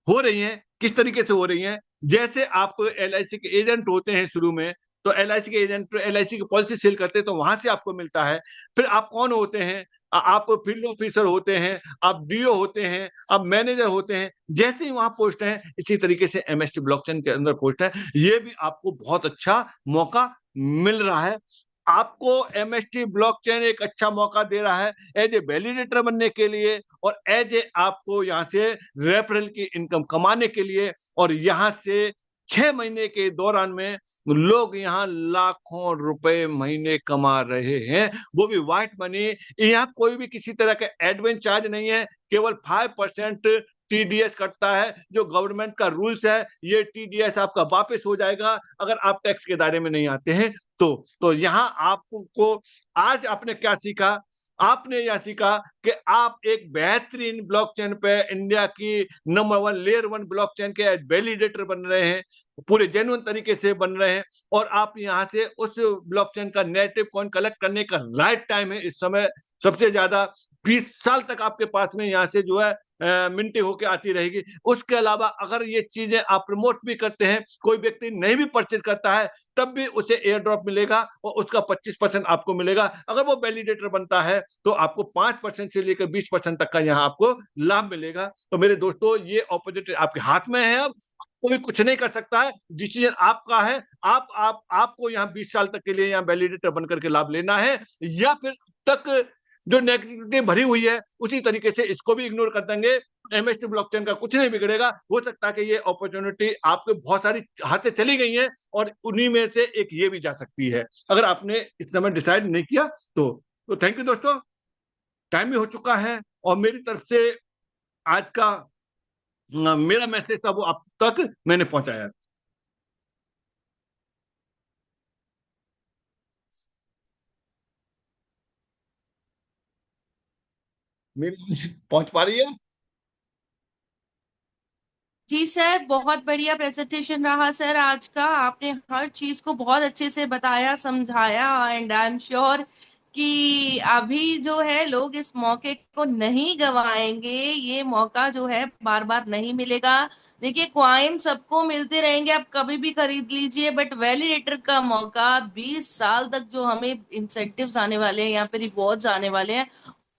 हो रही हैं। किस तरीके से हो रही हैं? जैसे आप LIC के एजेंट होते हैं शुरू में, तो LIC के एजेंट LIC की पॉलिसी सेल करते हैं तो वहां से आपको मिलता है। फिर आप कौन होते हैं? आप फील्ड ऑफिसर होते हैं, आप डीओ होते हैं, आप मैनेजर होते हैं, जैसे ही वहां पोस्ट है इसी तरीके से एमएसटी ब्लॉकचेन के अंदर पोस्ट है। ये भी आपको बहुत अच्छा मौका मिल रहा है। आपको एमएसटी ब्लॉकचेन एक अच्छा मौका दे रहा है एज ए वैलिडेटर बनने के लिए और एज ए आपको यहाँ से रेफरल की इनकम कमाने के लिए। और यहाँ से 6 महीने के दौरान में लोग यहाँ लाखों रुपए महीने कमा रहे हैं, वो भी व्हाइट मनी। यहाँ कोई भी किसी तरह का एडमिन चार्ज नहीं है, केवल 5% टीडीएस कटता है, जो गवर्नमेंट का रूल्स है। ये टीडीएस आपका वापस हो जाएगा अगर आप टैक्स के दायरे में नहीं आते हैं तो यहाँ आपको आज आपने क्या सीखा? आपने यह सीखा कि आप एक बेहतरीन ब्लॉकचेन पे इंडिया की नंबर 1 लेयर 1 ब्लॉकचेन के वैलिडेटर बन रहे हैं, पूरे जेन्युइन तरीके से बन रहे हैं। और आप यहाँ से उस ब्लॉकचेन का नेटिव कॉइन कलेक्ट करने का राइट टाइम है इस समय। सबसे ज्यादा 20 साल तक आपके पास में यहाँ से जो है मिंटी होके आती रहेगी। उसके अलावा अगर ये चीजें आप प्रमोट भी करते हैं, कोई व्यक्ति नहीं भी परचेज करता है तब भी उसे एयर ड्रॉप मिलेगा और उसका 25% आपको मिलेगा। अगर वो वैलिडेटर बनता है तो आपको 5% से लेकर 20% तक का यहाँ आपको लाभ मिलेगा। तो मेरे दोस्तों, ये अपॉर्चुनिटी आपके हाथ में है। अब कोई कुछ नहीं कर सकता है, डिसीजन आपका है। आपको यहाँ 20 साल तक के लिए यहाँ वैलिडेटर बनकर के लाभ लेना है, या फिर तक जो नेगेटिविटी भरी हुई है उसी तरीके से इसको भी इग्नोर कर देंगे। एमएसटी ब्लॉकचेन का कुछ नहीं बिगड़ेगा। हो सकता है कि ये अपॉर्चुनिटी आपके बहुत सारी हाथ से चली गई है और उन्हीं में से एक ये भी जा सकती है, अगर आपने इस समय डिसाइड नहीं किया तो थैंक यू दोस्तों, टाइम भी हो चुका है और मेरी तरफ से आज का मेरा मैसेज था वो आप तक मैंने पहुंचाया। मेरी पहुंच पा रही है? जी सर, बहुत बढ़िया प्रेजेंटेशन रहा सर आज का। आपने हर चीज को बहुत अच्छे से बताया, समझाया, एंड आई एम श्योर कि अभी जो है लोग इस मौके को नहीं गवाएंगे। ये मौका जो है बार बार नहीं मिलेगा। देखिए, क्वाइन सबको मिलते रहेंगे, आप कभी भी खरीद लीजिए, बट वैलिडेटर का मौका 20 साल तक जो हमें इंसेंटिव्स आने वाले हैं, यहाँ पे रिवॉर्ड्स आने वाले हैं,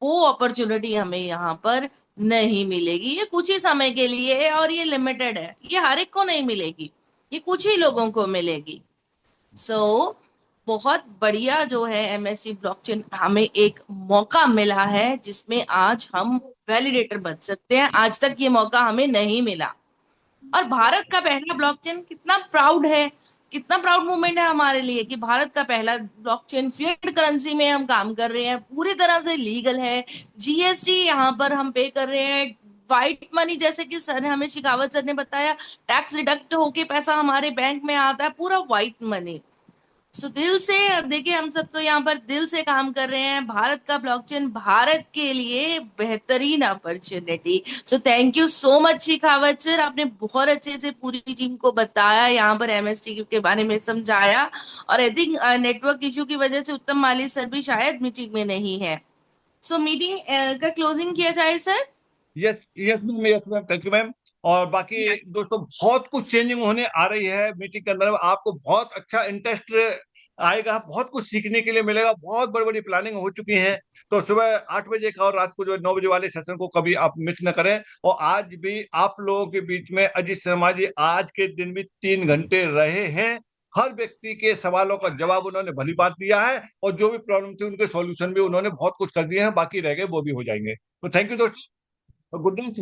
वो अपॉर्चुनिटी हमें यहाँ पर नहीं मिलेगी। ये कुछ ही समय के लिए है और ये लिमिटेड है, ये हर एक को नहीं मिलेगी, ये कुछ ही लोगों को मिलेगी। सो बहुत बढ़िया जो है एमएससी ब्लॉकचेन हमें एक मौका मिला है जिसमें आज हम वैलिडेटर बन सकते हैं। आज तक ये मौका हमें नहीं मिला। और भारत का पहला ब्लॉकचेन कितना प्राउड है, कितना प्राउड मोमेंट है हमारे लिए कि भारत का पहला ब्लॉकचेन फिएट करेंसी में हम काम कर रहे हैं, पूरी तरह से लीगल है। जीएसटी यहाँ पर हम पे कर रहे हैं। व्हाइट मनी, जैसे कि सर ने हमें, शिखावत सर ने बताया, टैक्स डिडक्ट होके पैसा हमारे बैंक में आता है, पूरा व्हाइट मनी। सो दिल से देखिए, हम सब तो यहाँ पर दिल से काम कर रहे हैं। भारत का ब्लॉकचेन भारत के लिए बेहतरीन opportunity. So thank you so much Shekhawat sir, आपने बहुत अच्छे से पूरी टीम को बताया, यहाँ पर एमएसटी के बारे में समझाया। और आई थिंक नेटवर्क इशू की वजह से उत्तम माली सर भी शायद मीटिंग में नहीं है। सो मीटिंग का क्लोजिंग किया जाए sir. Yes yes ma'am, yes ma'am, thank you ma'am. और बाकी दोस्तों, बहुत कुछ चेंजिंग होने आ रही है मीटिंग के अंदर। आपको बहुत अच्छा इंटरेस्ट आएगा, बहुत कुछ सीखने के लिए मिलेगा। बहुत बड़ी बड़ी प्लानिंग हो चुकी है। तो सुबह 8 बजे का और रात को जो 9 बजे वाले सेशन को कभी आप मिस न करें। और आज भी आप लोगों के बीच में अजीत शर्मा जी आज के दिन भी 3 घंटे रहे हैं। हर व्यक्ति के सवालों का जवाब उन्होंने भली बात दिया है और जो भी प्रॉब्लम थी उनके सॉल्यूशन भी उन्होंने बहुत कुछ कर दिए हैं, बाकी रह गए वो भी हो जाएंगे। तो थैंक यू दोस्तों, गुड नाइट।